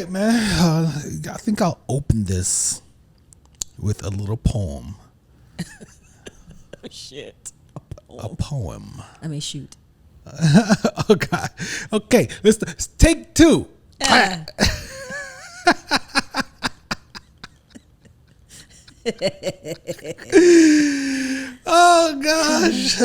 right, man. I think I'll open this with a little poem. Oh, shit. A poem. I mean, shoot. Okay. Okay. Let's take two. Oh gosh.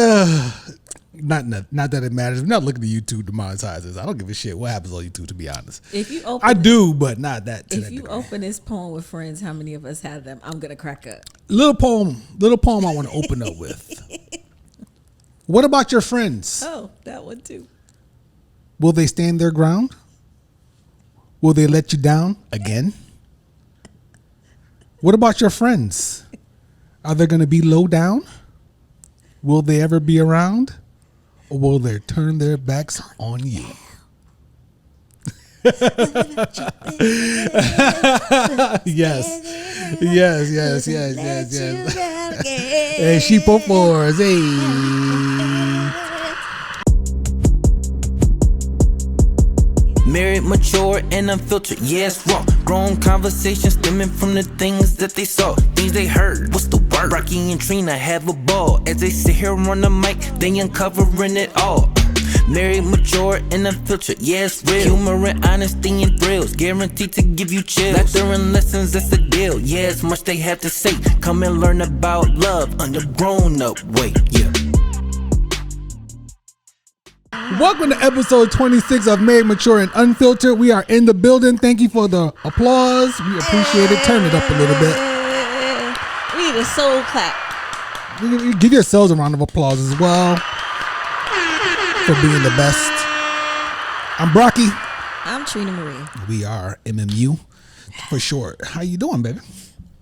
Not that it matters. I'm not looking at YouTube to monetize this. I don't give a shit what happens on YouTube, to be honest. If you open I do, but not that. If you open this poem with friends, how many of us have them? I'm gonna crack up. Little poem I want to open up with. What about your friends? Oh, that one too. Will they stand their ground? Will they let you down again? What about your friends? Are they going to be low down? Will they ever be around? Or will they turn their backs on you? Yes. Hey, sheeple fours. Hey. Married, mature, and unfiltered, yeah, it's raw. Grown conversations stemming from the things that they saw, things they heard. What's the word? Brocky and Trina have a ball. As they sit here on the mic, they uncovering it all. Married, mature, and unfiltered, yeah, it's real. Humor and honesty and thrills, guaranteed to give you chills. Laughter and lessons, that's the deal. Yeah, it's much they have to say. Come and learn about love on the grown-up way, yeah. Welcome to episode 26 of Married, Mature, and Unfiltered. We are in the building. Thank you for the applause. We appreciate it. Turn it up a little bit. We need a soul clap. Give yourselves a round of applause as well for being the best. I'm Brocky. I'm Trina Marie. We are MMU for short. How you doing, baby?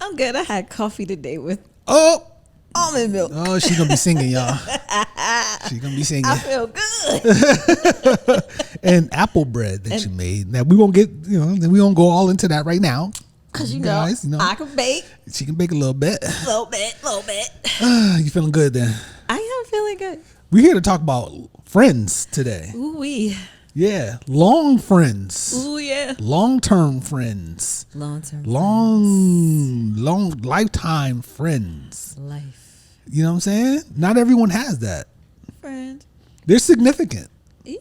I'm good. I had coffee today with almond milk. Oh, she's going to be singing, y'all. She's going to be singing. I feel good. And apple bread that you made. Now, we won't get, we won't go all into that right now. Because, you know, I can bake. She can bake a little bit. Little bit. You feeling good then? I am feeling good. We're here to talk about friends today. Ooh-wee. Yeah. Long friends. Ooh, yeah. Long-term friends. Long lifetime friends. Life. You know what I'm saying? Not everyone has that. Friend. They're significant. Yeah.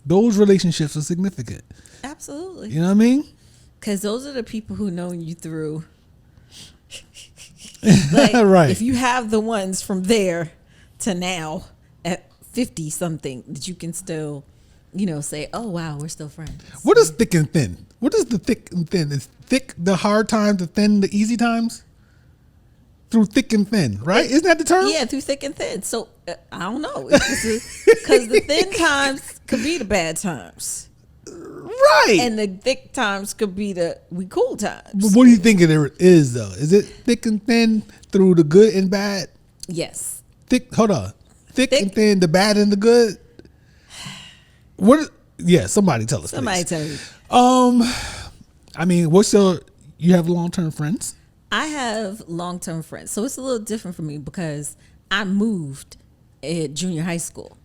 Those relationships are significant. Absolutely. You know what I mean? Because those are the people who know you through. Right. If you have the ones from there to now at 50 something that you can still, say, oh, wow, we're still friends. What is thick and thin? What is the thick and thin? Is thick the hard times, the thin the easy times? Through thick and thin, right? Isn't that the term? Yeah, through thick and thin. So, I don't know. Because the thin times could be the bad times. Right. And the thick times could be the cool times. But what do you think it is, though? Is it thick and thin through the good and bad? Yes. Hold on. Thick and thin, the bad and the good? Somebody tell us, Somebody please. tell me. You have long-term friends? I have long-term friends. So it's a little different for me because I moved at junior high school.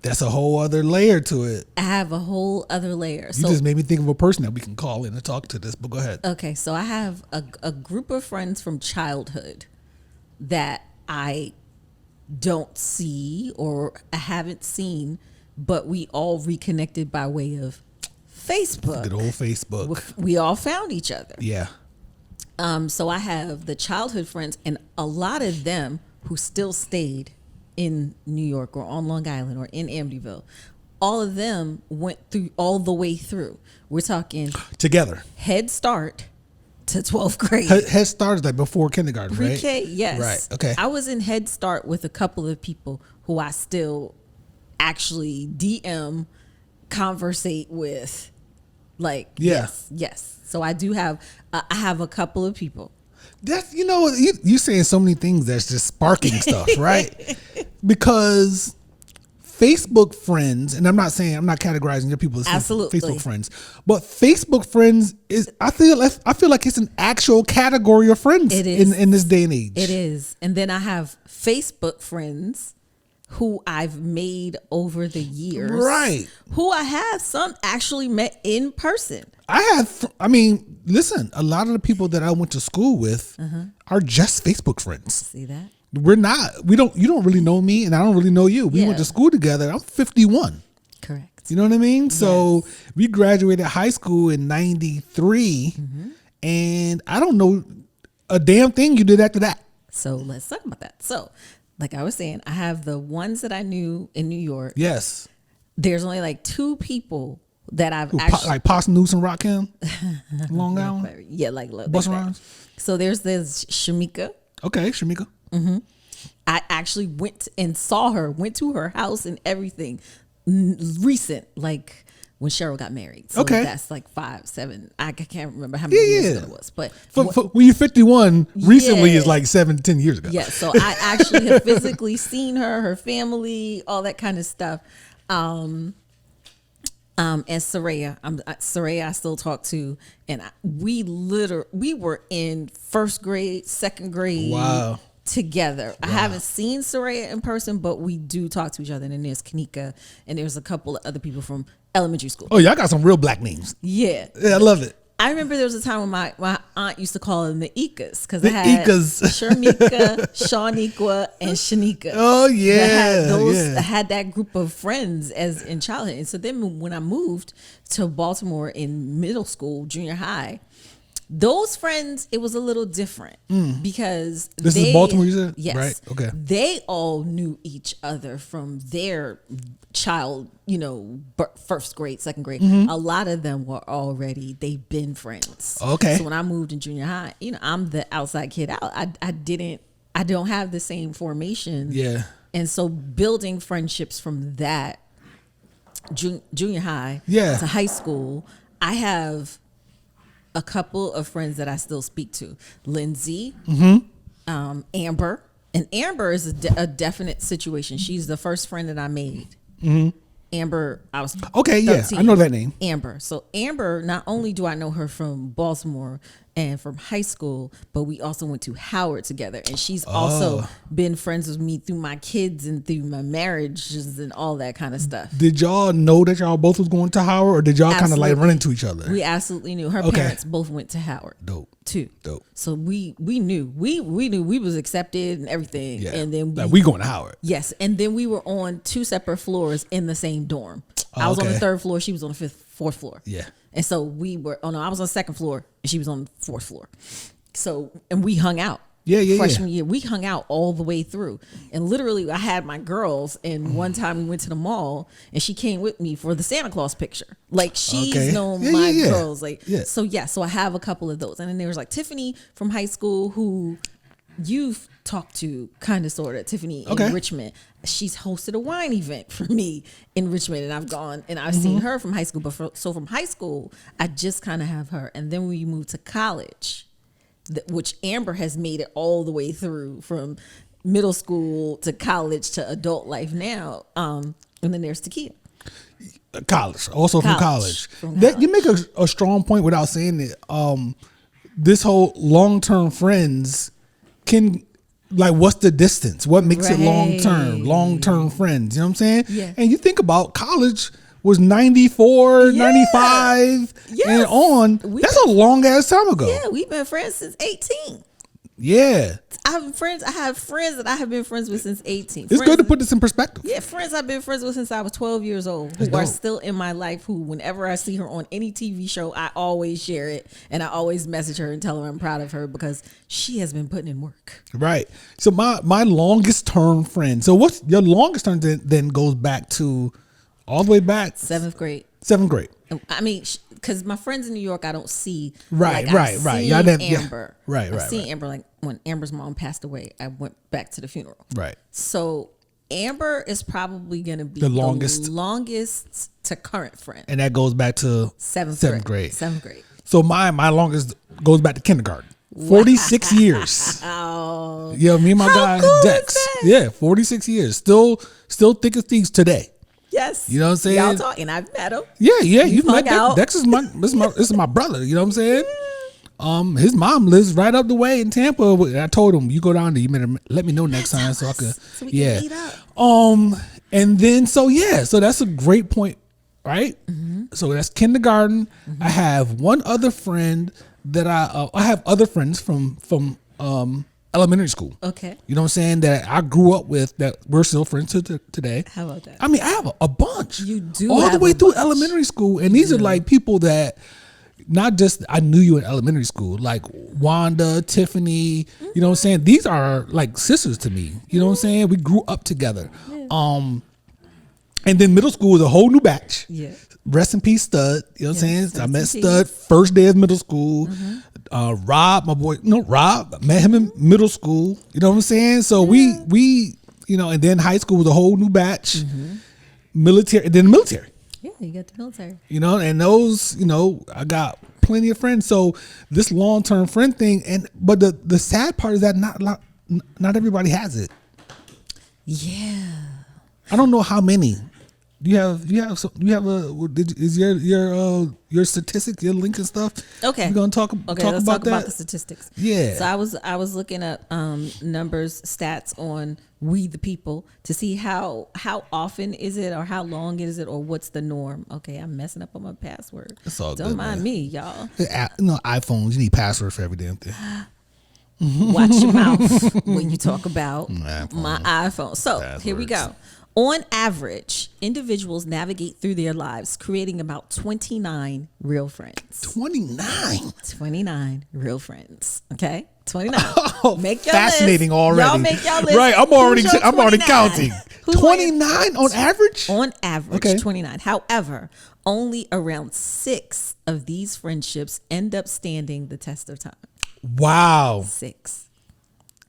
That's a whole other layer to it. I have a whole other layer. You just made me think of a person that we can call in and talk to this, but go ahead. Okay, so I have a group of friends from childhood that I don't see or I haven't seen, but we all reconnected by way of Facebook. Good old Facebook. We all found each other. Yeah. So I have the childhood friends, and a lot of them who still stayed in New York or on Long Island or in Amityville. All of them went through all the way through. We're talking together. Head Start to 12th grade. Head Start is like before kindergarten, right? Pre-K, yes. Right. Okay. I was in Head Start with a couple of people who I still actually DM, conversate with. Like, yes. So I do have, I have a couple of people. That's, you saying so many things that's just sparking stuff, right? Because Facebook friends, and I'm not categorizing your people as Absolutely. Facebook friends, but Facebook friends is, I feel like it's an actual category of friends. It is. in this day and age. It is. And then I have Facebook friends who I've made over the years. Right. Who I have some actually met in person. Listen, a lot of the people that I went to school with are just Facebook friends. See that? You don't really know me and I don't really know you. We went to school together. I'm 51. Correct. You know what I mean? Yes. So we graduated high school in 93 and I don't know a damn thing you did after that. So let's talk about that. So like I was saying, I have the ones that I knew in New York. Yes. There's only like 2 people that I've like Possum Noose and Rakim, Long Island. Yeah, like Bus Rhymes. So there's this Shamika. Okay, Shamika. I actually went and saw her, went to her house and everything. Recent, like when Cheryl got married. So that's like 5, 7. I can't remember how many years ago it was. But when you're 51, recently is like 7 to 10 years ago. Yeah, so I actually have physically seen her family, all that kind of stuff. And Saraya I still talk to, and we were in first grade, second grade. Wow. Together. Wow. I haven't seen Saraya in person, but we do talk to each other. And then there's Kanika, and there's a couple of other people from elementary school. Oh, y'all got some real black names. Yeah. Yeah, I love it. I remember there was a time when my aunt used to call them the Ikas, because I had Sharmika, Shawniqua, and Shanika. Oh yeah. I had that group of friends as in childhood. And so then when I moved to Baltimore in middle school, junior high, those friends, it was a little different because this is Baltimore, you said? Yes. Right. Okay. They all knew each other from their child, first grade, second grade. A lot of them were they've been friends. Okay. So when I moved in junior high, I'm the outside kid out. I don't have the same formation. Yeah. And so building friendships from that junior high to high school, I have a couple of friends that I still speak to. Lindsay, Amber. And Amber is a definite situation. She's the first friend that I made. Amber, I was 13. I know that name. Amber. So Amber, not only do I know her from Baltimore and from high school, but we also went to Howard together. And she's also been friends with me through my kids and through my marriages and all that kind of stuff. Did y'all know that y'all both was going to Howard, or did y'all kind of like run into each other? We absolutely knew. Her parents both went to Howard. Dope. Too. Dope. So we knew we was accepted and everything. Yeah. And then we going to Howard. Yes. And then we were on 2 separate floors in the same dorm. I was on the 3rd floor. She was on the 4th floor. Yeah. And so I was on the 2nd floor and she was on the 4th floor. So, and we hung out. Freshman year, we hung out all the way through. And literally I had my girls, and one time we went to the mall and she came with me for the Santa Claus picture. Like she's known my girls. So I have a couple of those. And then there was like Tiffany from high school, who you've talked to kind of sort of, Tiffany in Richmond. She's hosted a wine event for me in Richmond, and I've gone and I've seen her from high school. But so from high school, I just kind of have her. And then we moved to college, which Amber has made it all the way through from middle school to college to adult life now. And then there's Takia. College. Also from college. You make a strong point without saying it. This whole long-term friends can, like, what's the distance? What makes it long-term friends? You know what I'm saying? Yeah. And you think about college was 94, 95 and on. That's a long ass time ago. Yeah, we've been friends since 18. Yeah. I have friends that I have been friends with since 18. It's good to put this in perspective. Yeah, friends I've been friends with since I was 12 years old, who are still in my life, who whenever I see her on any TV show, I always share it, and I always message her and tell her I'm proud of her because she has been putting in work. Right. So my longest term friend. So what's your longest term then goes back to all the way back? 7th grade. 7th grade. I mean, because my friends in New York, I don't see. Right. Y'all didn't, Amber. Yeah. Right. I've seen Amber, like when Amber's mom passed away, I went back to the funeral. Right. So Amber is probably going to be the longest to current friend. And that goes back to 7th grade. 7th grade. So my longest goes back to kindergarten. 46 years. Oh. Yeah, me and my guy cool Dex. Yeah, 46 years. Still thick as thieves today. Yes. You know what I'm saying? Y'all talking. I've met him. Yeah. You've met out. Dex. Dex is my brother. You know what I'm saying? His mom lives right up the way in Tampa. I told him, you go down there, you better let me know next time so I could. So we can meet up. And then so that's a great point, right? So that's kindergarten. I have one other friend that I have other friends from elementary school. Okay. You know what I'm saying? That I grew up with that we're still friends today. How about that? I mean, I have a bunch. You do all have the way a through bunch. elementary school, and these are like people that not just I knew you in elementary school, like Wanda, Tiffany. You know what I'm saying? These are like sisters to me. You know what I'm saying? We grew up together. And then middle school was a whole new batch. Yeah. Rest in peace, Stud. You know what I'm saying? Rest I in met peace. Stud first day of middle school. Rob, my boy, Rob, met him in middle school. You know what I'm saying? So we, and then high school was a whole new batch. Military, and then the military. Yeah, you got the military. And those, I got plenty of friends. So this long-term friend thing, but the sad part is that not everybody has it. Yeah. I don't know how many. Is your statistics, your link and stuff? Okay. We're gonna talk Let's about talk that. about the statistics. Yeah. So I was looking up numbers, stats on We the People to see how often is it, or how long is it, or what's the norm. Okay, I'm messing up on my password. It's all Don't good, mind man. me, y'all. iPhones, you need passwords for every damn thing. Watch your mouth when you talk about iPhone. my iPhone. So here we Passwords. go. On average, individuals navigate through their lives creating about 29 real friends. 29. 29 real friends. Okay? 29. Oh, make your fascinating list. already. Y'all make y'all list. Right, I'm already Who's your counting. Who's 29 on average? On average, Okay. 29. However, only around 6 of these friendships end up standing the test of time. Wow. 6.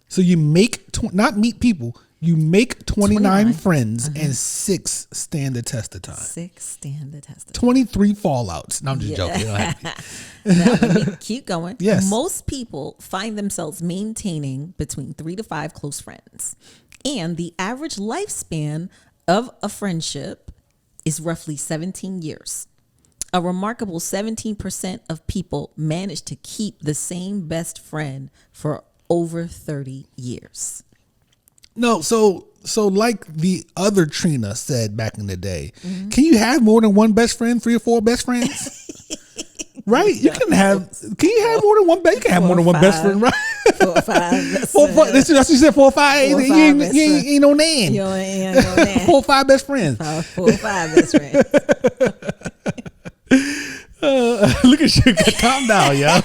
So you make not meet people. You make 29 friends and 6 stand the test of time. 6 stand the test of time. 23 fallouts. No, I'm just joking. You don't have to. Now, let me keep going. Yes. Most people find themselves maintaining between 3 to 5 close friends. And the average lifespan of a friendship is roughly 17 years. A remarkable 17% of people manage to keep the same best friend for over 30 years. No, so like the other Trina said back in the day, can you have more than one best friend, 3 or 4 best friends? Right? You can have. Can you have more than one? You can have more than one best friend, right? 4 or 5. That's 4, 5. That's what you said. 4 or 5. 4 or 5 You ain't best friends. no nan. You ain't no nan. 4 or 5 best friends. 4 or 5 best friends. Look at you. Calm down, y'all.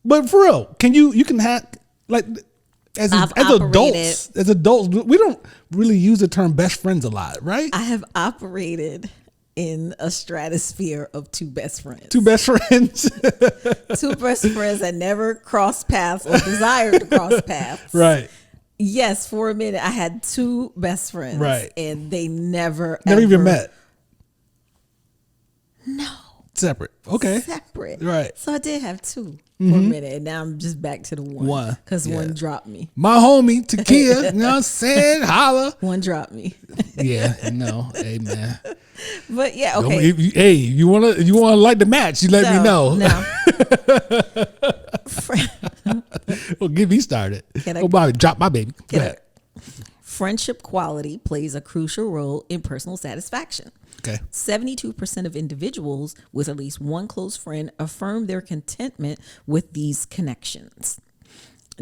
But for real, you can have like as adults, we don't really use the term best friends a lot, right? I have operated in a stratosphere of 2 best friends. 2 best friends. 2 best friends that never crossed paths or desired to cross paths. Right. Yes, for a minute I had 2 best friends. Right. And they never Even met. No. Separate. Okay. Separate. Right. So I did have 2 for a minute, and now I'm just back to the one. Because one dropped me. My homie, Takia, you know what I'm saying? Holla. One dropped me. Yeah, no. Hey, man. But yeah, okay. Hey, you wanna like the match, you let me know. No. Well, get me started. Can I- Oh, Bobby, drop my baby. Go ahead. Friendship quality plays a crucial role in personal satisfaction. Okay. 72% of individuals with at least one close friend affirm their contentment with these connections.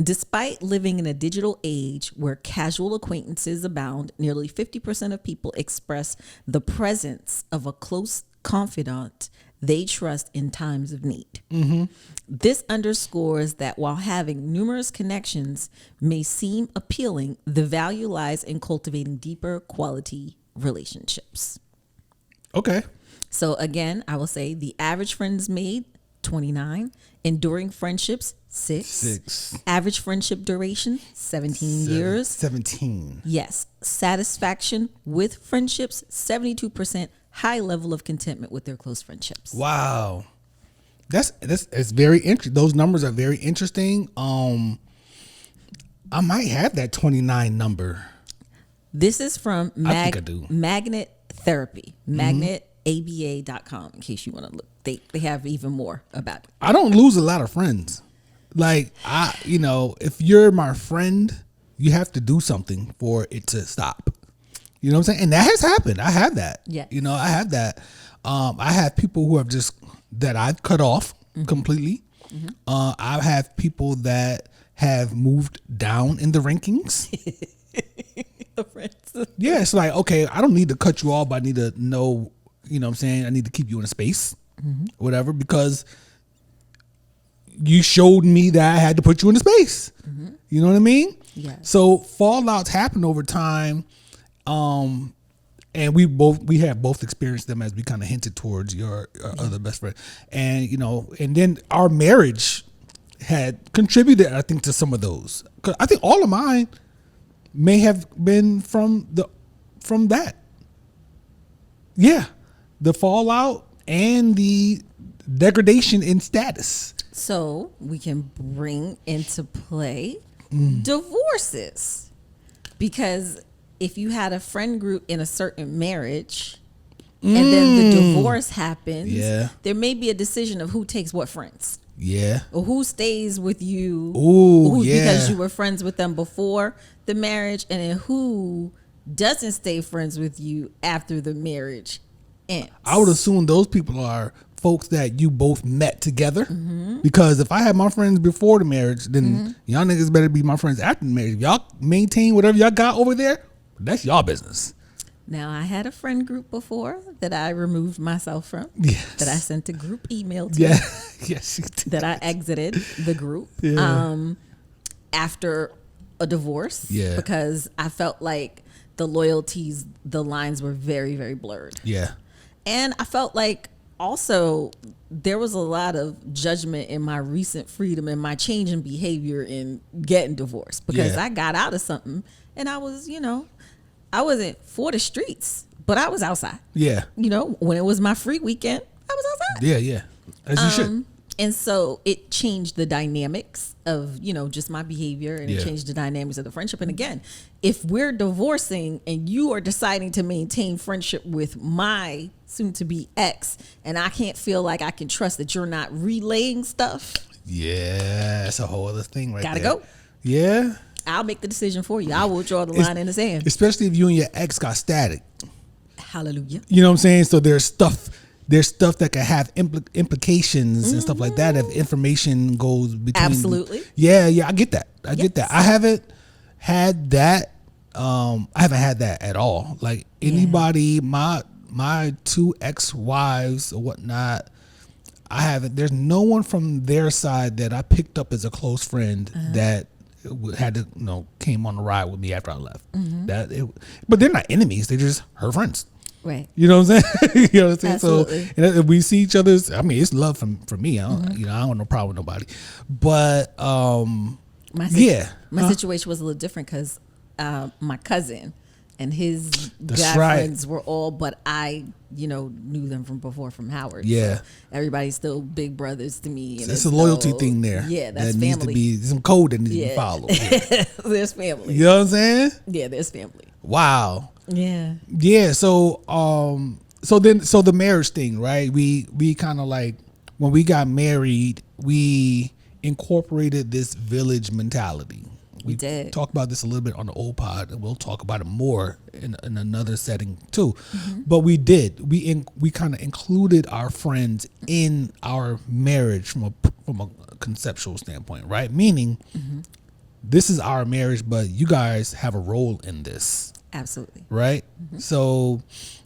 Despite living in a digital age where casual acquaintances abound, nearly 50% of people express the presence of a close confidant they trust in times of need. This underscores that while having numerous connections may seem appealing, the value lies in cultivating deeper quality relationships. Okay. So again, I will say the average friends made, 29. Enduring friendships, 6. Average friendship duration, 17 years. 17. Yes. Satisfaction with friendships, 72%. High level of contentment with their close friendships. Wow. That's very interesting. Those numbers are very interesting. I might have that 29 number. This is from I think I do. Magnet Therapy. Magnet ABA.com in case you want to look. They have even more about it. I don't lose a lot of friends. Like if you're my friend, you have to do something for it to stop. You know what I'm saying? And that has happened. I have that. Yeah. I have that. I have people who have that I've cut off completely. I have people that have moved down in the rankings. The friends. Yeah, it's like, okay, I don't need to cut you off, but I need to know, you know what I'm saying? I need to keep you in a space, whatever, because you showed me that I had to put you in a space. You know what I mean? Yeah. So fallouts happen over time. And we have both experienced them, as we kind of hinted towards your other best friend. And, and then our marriage had contributed, I think, to some of those. 'Cause I think all of mine may have been from that. Yeah. The fallout and the degradation in status. So we can bring into play divorces, because if you had a friend group in a certain marriage and then the divorce happens, there may be a decision of who takes what friends. Yeah. Or who stays with you. Because you were friends with them before the marriage, and then who doesn't stay friends with you after the marriage ends. I would assume those people are folks that you both met together. Because if I had my friends before the marriage, then y'all niggas better be my friends after the marriage. If y'all maintain whatever y'all got over there, that's y'all business. Now, I had a friend group before that I removed myself from. Yes. That I sent a group email to. Yeah. Yes, you did. That I exited the group after a divorce. Yeah. Because I felt like the loyalties, the lines were very, very blurred. Yeah. And I felt like also there was a lot of judgment in my recent freedom and my change in behavior in getting divorced, because I got out of something and I was, I wasn't for the streets, but I was outside. Yeah. When it was my free weekend, I was outside. Yeah, yeah. As you should. And so it changed the dynamics of, just my behavior, and it changed the dynamics of the friendship. And again, if we're divorcing and you are deciding to maintain friendship with my soon to be ex, and I can't feel like I can trust that you're not relaying stuff. Yeah, that's a whole other thing right Gotta there. go. Yeah. I'll make the decision for you. I will draw the line in the sand. Especially if you and your ex got static. Hallelujah. You know what I'm saying? So there's stuff that can have implications and stuff like that if information goes between. Absolutely. Yeah, I get that. I get that. I haven't had that. I haven't had that at all. Like anybody, my two ex-wives or whatnot, I haven't. There's no one from their side that I picked up as a close friend that had to came on the ride with me after I left. But they're not enemies. They're just her friends. Right. You know what I'm saying? You know what I'm saying? Absolutely. So and if we see each other's, I mean, it's love from me. I don't, I don't have no problem with nobody. But my situation was a little different because my cousin and his friends were all, but I, knew them from before from Howard. Yeah. So everybody's still big brothers to me. And it's a loyalty thing there. Yeah, that's that family. Needs to be some code that needs to be followed. Yeah. There's family. You know what I'm saying? Yeah, there's family. Wow. Yeah. Yeah. So so the marriage thing, right? We kind of like when we got married, we incorporated this village mentality. We did talk about this a little bit on the old pod, and we'll talk about it more in another setting too. But we kind of included our friends in our marriage from a conceptual standpoint, right? Meaning, this is our marriage, but you guys have a role in this. Absolutely. Right? So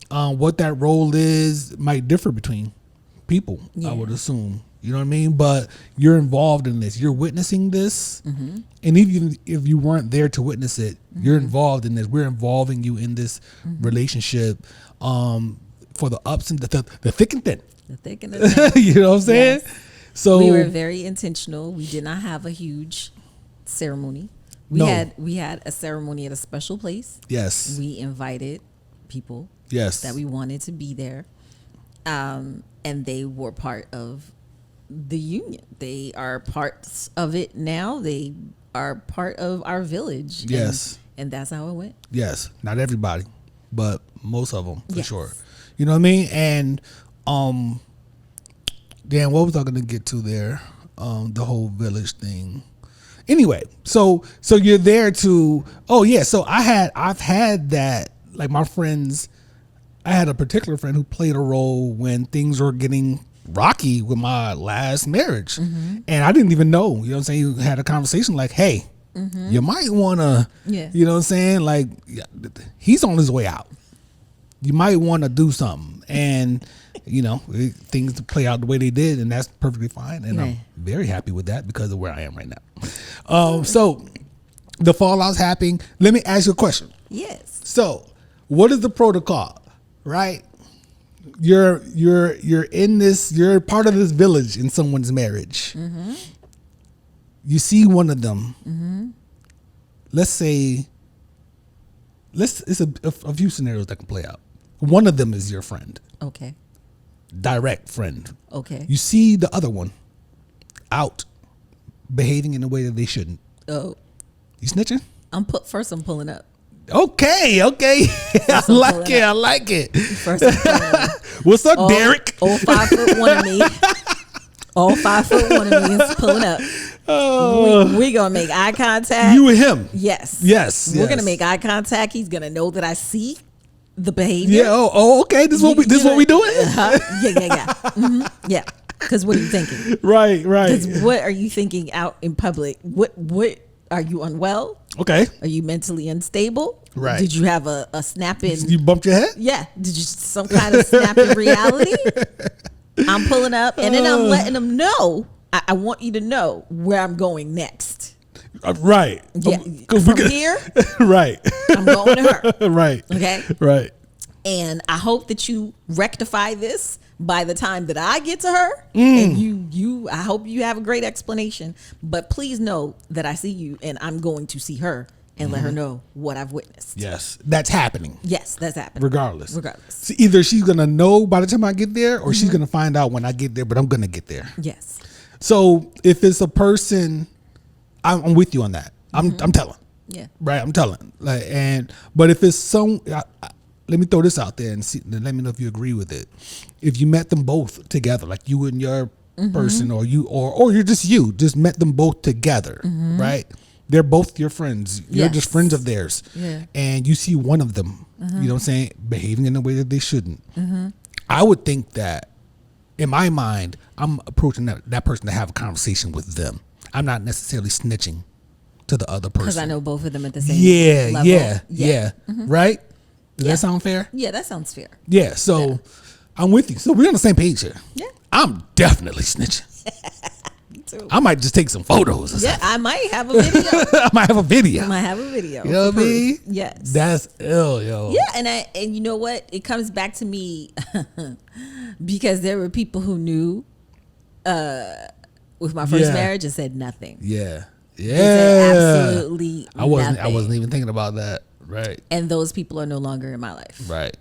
what that role is might differ between people, I would assume. You know what I mean? But you're involved in this. You're witnessing this. And even if you weren't there to witness it, you're involved in this. We're involving you in this relationship for the ups and the thick and thin. The thick and the thin. You know what I'm saying? Yes. So we were very intentional. We did not have a huge ceremony. We had a ceremony at a special place. Yes. We invited people that we wanted to be there. And they were part of the union. They are parts of it now. They are part of our village. Yes. And that's how it went. Yes. Not everybody, but most of them for sure. You know what I mean? And damn, what was I gonna get to there? The whole village thing. Anyway, so you're there to. Oh yeah, so I've had that. Like my friends, I had a particular friend who played a role when things were getting rocky with my last marriage, and I didn't even know. You know what I'm saying? You had a conversation like, hey. You might want to, you know what I'm saying? Like, he's on his way out. You might want to do something. And, you know, things play out the way they did, and that's perfectly fine. And I'm very happy with that because of where I am right now. So the fallout's happening. Let me ask you a question. Yes. So what is the protocol, right? You're in this, you're part of this village in someone's marriage. You see one of them. Let's say, it's a few scenarios that can play out. One of them is your friend. Okay. Direct friend. Okay. You see the other one out behaving in a way that they shouldn't. Oh. You snitching? I'm pulling up. Okay. I like it. First I'm pulling up. What's up, Derek? All 5'1" of me. All 5'1" of me is pulling up. We gonna make eye contact. You and him. Yes. We're gonna make eye contact. He's gonna know that I see the behavior. Yeah. Oh, okay. This is what we doing. Yeah. Yeah. Because what are you thinking? Right. Because what are you thinking out in public? What are you unwell? Okay. Are you mentally unstable? Right. Did you have a snap in? You bumped your head? Yeah. Did you some kind of snap in reality? I'm pulling up, and then I'm letting them know. I want you to know where I'm going next. Right. Yeah. From here, right. I'm going to her. Right. Okay. Right. And I hope that you rectify this by the time that I get to her. And I hope you have a great explanation. But please know that I see you, and I'm going to see her and let her know what I've witnessed. Yes, that's happening. Yes, that's happening. Regardless. So either she's gonna know by the time I get there, or she's gonna find out when I get there. But I'm gonna get there. Yes. So if it's a person, I'm with you on that. I'm telling. Yeah. Right. I'm telling. But if it's let me throw this out there and let me know if you agree with it. If you met them both together, like you and your person, or you're just met them both together, right? They're both your friends. You're just friends of theirs. Yeah. And you see one of them, you know what I'm saying, behaving in a way that they shouldn't. I would think that, in my mind, I'm approaching that person to have a conversation with them. I'm not necessarily snitching to the other person. Because I know both of them at the same level. Yeah. Right? Does that sound fair? Yeah, that sounds fair. Yeah, so I'm with you. So we're on the same page here. Yeah. I'm definitely snitching. Me too. I might just take some photos or something. I might have a video. I might have a video. You know what I mean? Yes. That's ill, yo. Yeah, and you know what? It comes back to me because there were people who knew with my first marriage and said nothing. Yeah. They said absolutely nothing. I wasn't even thinking about that. Right. And those people are no longer in my life. Right.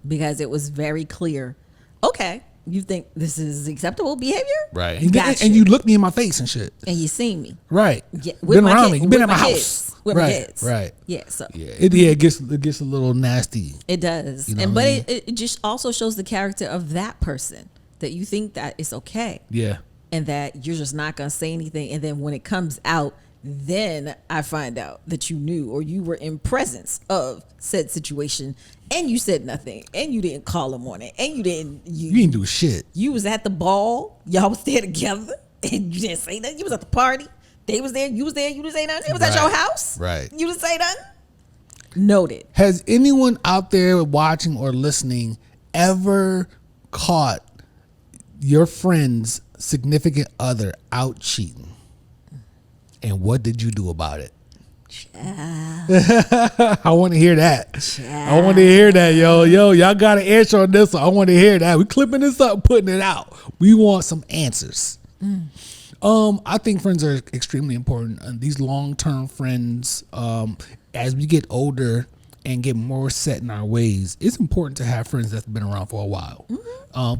Because it was very clear. Okay, you think this is acceptable behavior? Right. And you look me in my face and shit. And you seen me. Right. Yeah, been around me. You've been at my house. With my kids. Right. Yeah. So it gets a little nasty. It does. You know it just also shows the character of that person, that you think that it's okay. Yeah. And that you're just not gonna say anything. And then when it comes out, then I find out that you knew, or you were in presence of said situation, and you said nothing, and you didn't call them on it, and you didn't do shit. You was at the ball, y'all was there together, and you didn't say nothing. You was at the party, they was there, you was there, you didn't say nothing. It was at your house, right? You didn't say nothing. Noted. Has anyone out there watching or listening ever caught your friend's significant other out cheating? And what did you do about it? I want to hear that. I want to hear that, yo. Y'all got an answer on this one. I want to hear that. We clipping this up, putting it out. We want some answers. I think friends are extremely important. And these long-term friends, as we get older, and get more set in our ways, it's important to have friends that's been around for a while.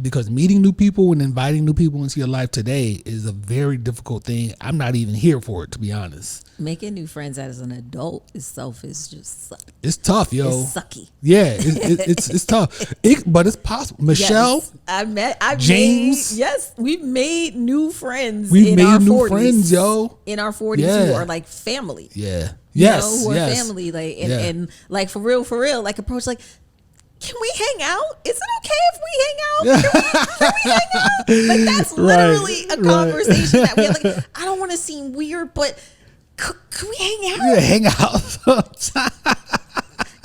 Because meeting new people and inviting new people into your life today is a very difficult thing. I'm not even here for it, to be honest. Making new friends as an adult itself is just it's tough, yo. It's sucky. Yeah, it's tough. But it's possible. Michelle, yes, James. We've made new friends. We've in made our new 40s, friends, yo. In our 40s, who are like family. Yeah. Yes. Who are family, like and like for real, like approach like. Can we hang out? Is it okay if we hang out? Can we hang out? Like that's literally a conversation that we have. Like, I don't want to seem weird, but could we hang out? Yeah, hang out.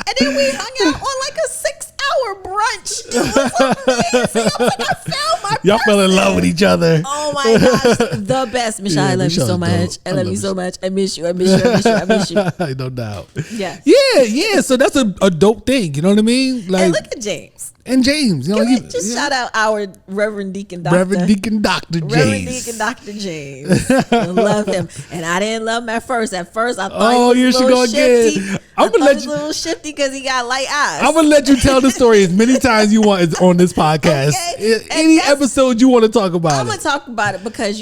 And then we hung out on like a 6-hour brunch. It was amazing. I was like, I found my Y'all person. fell in love with each other. Oh my gosh, the best. Michelle, I love you so much. I love you so much. I miss you. I miss you. No doubt. Yeah. Yeah. So that's a dope thing. You know what I mean? Like, and look at James. And James, you know, just shout out our Reverend Deacon Doctor. Reverend Deacon Dr. James. Reverend Deacon Dr. James. I love him. And I didn't love him at first. At first, I thought he was a little shifty. I'm gonna let you a little shifty because he got light eyes. I'm gonna let you tell the story as many times you want on this podcast. Okay. Any episode you want to talk about I'm gonna talk about it because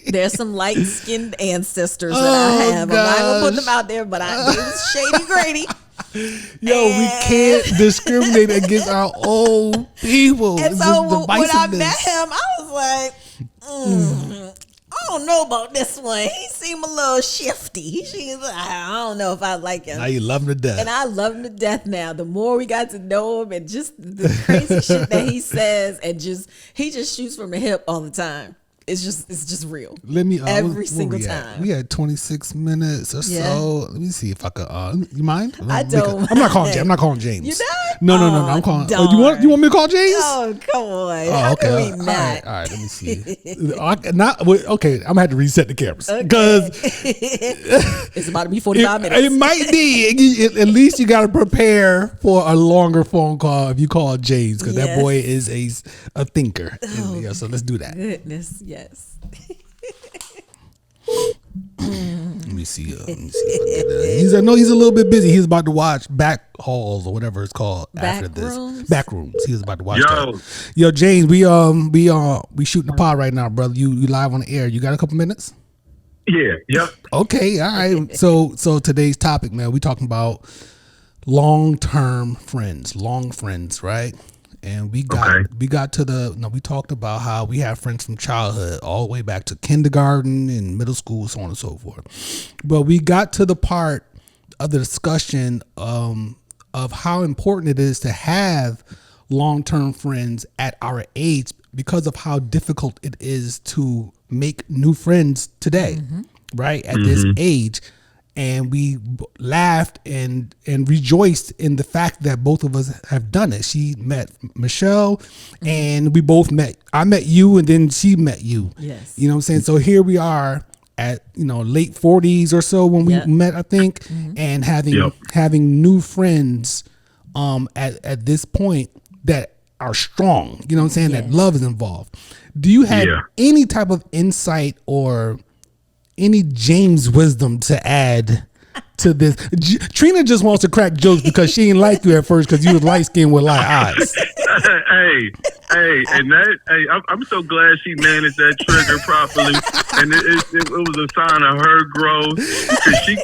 there's some light-skinned ancestors that I have. Gosh. I'm not gonna put them out there, but they was shady Grady. Yo, we can't discriminate against our old people. And so when I met him, I was like, I don't know about this one. He seemed a little shifty. I don't know if I like him. Now you love him to death. And I love him to death now. The more we got to know him and just the crazy shit that he says and he just shoots from the hip all the time. It's just real. Let me every single time. We had 26 minutes or so. Let me see if I could. You mind? I don't. I'm not calling James. I'm not calling James. You not? No. I'm calling. You want me to call James? Oh, come on. Oh, okay. How can we not? All right. Let me see. Okay. I'm gonna have to reset the cameras because it's about to be 45 minutes. It might be. At least you got to prepare for a longer phone call if you call James because that boy is a thinker. Yeah. So let's do that. Goodness. Yes. Let me see if I can get that. I know he's a little bit busy. He's about to watch Back Halls or whatever it's called after this. Back Rooms. He was about to watch that. Yo, James, we shooting the pod right now, brother. You live on the air. You got a couple minutes? Yeah. Yep. Okay. All right. So today's topic, man, we talking about long-term friends, long friends, right? And we talked about how we have friends from childhood all the way back to kindergarten and middle school, so on and so forth. But we got to the part of the discussion of how important it is to have long-term friends at our age because of how difficult it is to make new friends today, right? At this age. And we laughed and rejoiced in the fact that both of us have done it. She met Michelle and we both met. I met you and then she met you. Yes. You know what I'm saying? So here we are at, late 40s or so when we met, I think, and having new friends at this point that are strong. You know what I'm saying? That love is involved. Do you have any type of insight or any James wisdom to add to this? Trina just wants to crack jokes because she didn't like you at first because you was light skinned with light eyes. I'm so glad she managed that trigger properly, and it was a sign of her growth because she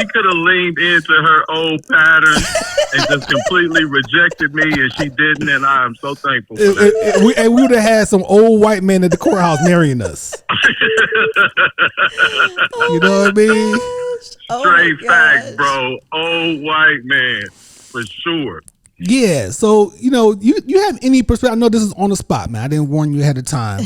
could have leaned into her old patterns and just completely rejected me, and she didn't, and I am so thankful for that. We would have had some old white man at the courthouse marrying us. You know what I mean? Straight facts, bro. Old white man, for sure. Yeah, so you have any perspective? I know this is on the spot, man. I didn't warn you ahead of time,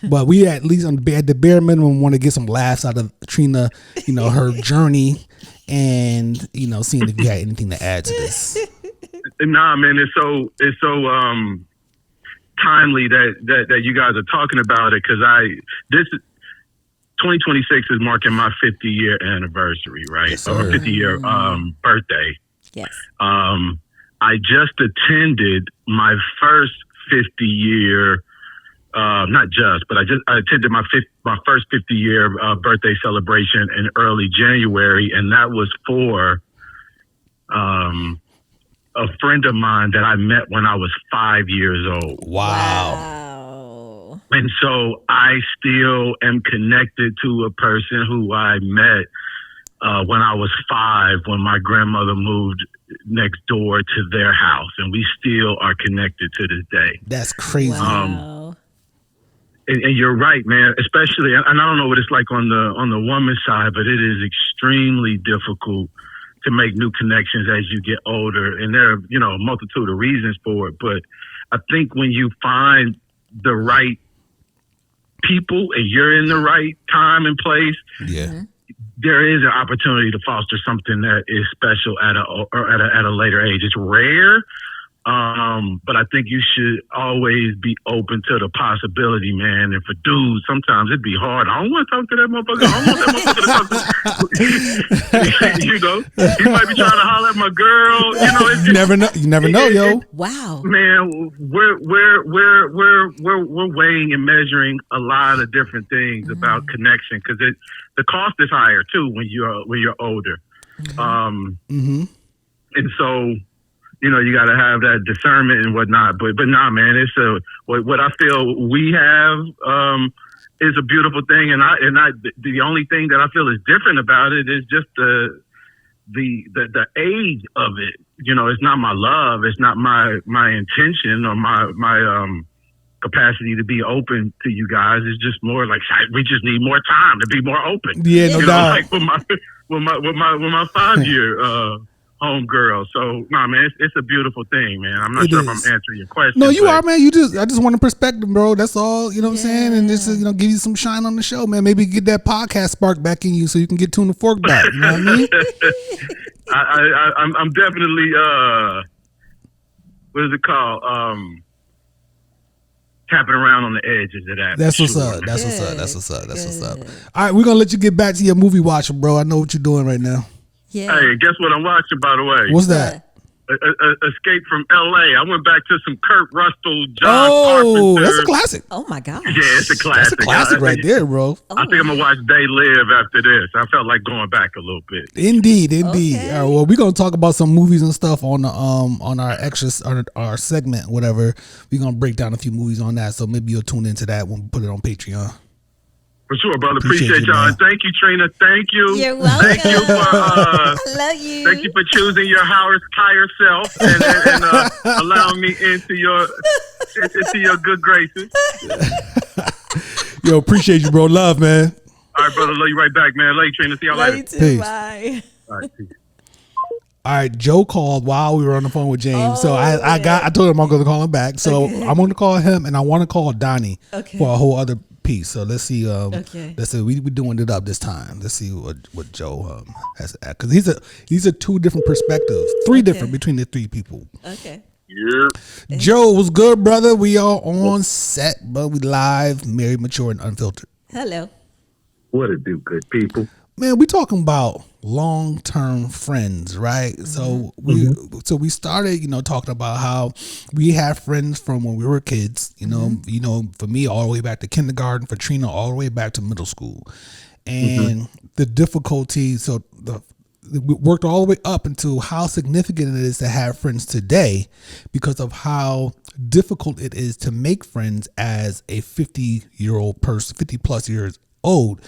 but we at least at the bare minimum want to get some laughs out of Trina, her journey, and seeing if you had anything to add to this. Nah, man, it's so timely that you guys are talking about it because 2026 is marking my 50-year anniversary, right? Yes, or 50-year birthday. Yes. I just attended my first 50-year not just, but I attended my first 50-year birthday celebration in early January, and that was for a friend of mine that I met when I was 5 years old. Wow. And so I still am connected to a person who I met when I was 5, when my grandmother moved next door to their house, and we still are connected to this day. That's crazy. Wow. And you're right, man. Especially, and I don't know what it's like on the woman's side, but it is extremely difficult to make new connections as you get older. And there are, a multitude of reasons for it. But I think when you find the right people and you're in the right time and place, there is an opportunity to foster something that is special at a later age. It's rare. But I think you should always be open to the possibility, man. And for dudes, sometimes it'd be hard. I don't want to talk to that motherfucker. I don't want that motherfucker to talk to he might be trying to holler at my girl. You never know. You never know, yo. Wow, man. We're weighing and measuring a lot of different things about connection, because the cost is higher too when you're older. And so, you got to have that discernment and whatnot. But nah, man, it's what I feel we have is a beautiful thing. And the only thing that I feel is different about it is just the age of it. It's not my love. It's not my intention or my capacity to be open to you guys. It's just more like we just need more time to be more open. Yeah, no doubt. Like with my 5-year homegirl. So, nah, man, it's a beautiful thing, man. I'm not sure if I'm answering your question. No, you are, man. I just want a perspective, bro. That's all. You know what I'm saying? And just give you some shine on the show, man. Maybe get that podcast spark back in you so you can get Tuna Fork back. You know what I mean? I'm definitely what is it called? Tapping around on the edges of that. That's what's up. That's what's up. All right, we're gonna let you get back to your movie watching, bro. I know what you're doing right now. Yeah. Hey, guess what I'm watching, by the way? What's that? Escape from L.A. I went back to some Kurt Russell, John Carpenter. That's a classic. Oh my gosh. Yeah, it's a classic. That's a classic right there, bro. I think I'm gonna watch They Live after this. I felt like going back a little bit. Indeed. Okay. All right, well, we're gonna talk about some movies and stuff on the on our extras, our segment, whatever. We're gonna break down a few movies on that, so maybe you'll tune into that when we put it on Patreon. For sure, brother. Appreciate y'all. Man. Thank you, Trina. Thank you. You're welcome. Thank you for I love you. Thank you for choosing your higher self and allowing me into your good graces. Yo, appreciate you, bro. Love, man. All right, brother. Love you right back, man. Love you, Trina. See y'all Love later. you too. Peace. Bye. All right, peace. All right, Joe called while we were on the phone with James, so I told him I'm going to call him back. So I'm going to call him, and I want to call Donnie for a whole other piece. So let's see. Let's see. We're doing it up this time. Let's see what Joe has, because these are two different perspectives, three different between the three people. Okay. Yeah. Joe, what's good, brother? We are on set, but we live, married, mature, and unfiltered. Hello. What it do, good people? Man, we talking about long-term friends, right? So we started, talking about how we have friends from when we were kids, for me all the way back to kindergarten, for Trina all the way back to middle school. And the difficulty, we worked all the way up into how significant it is to have friends today because of how difficult it is to make friends as a 50-year-old person, 50 plus years old.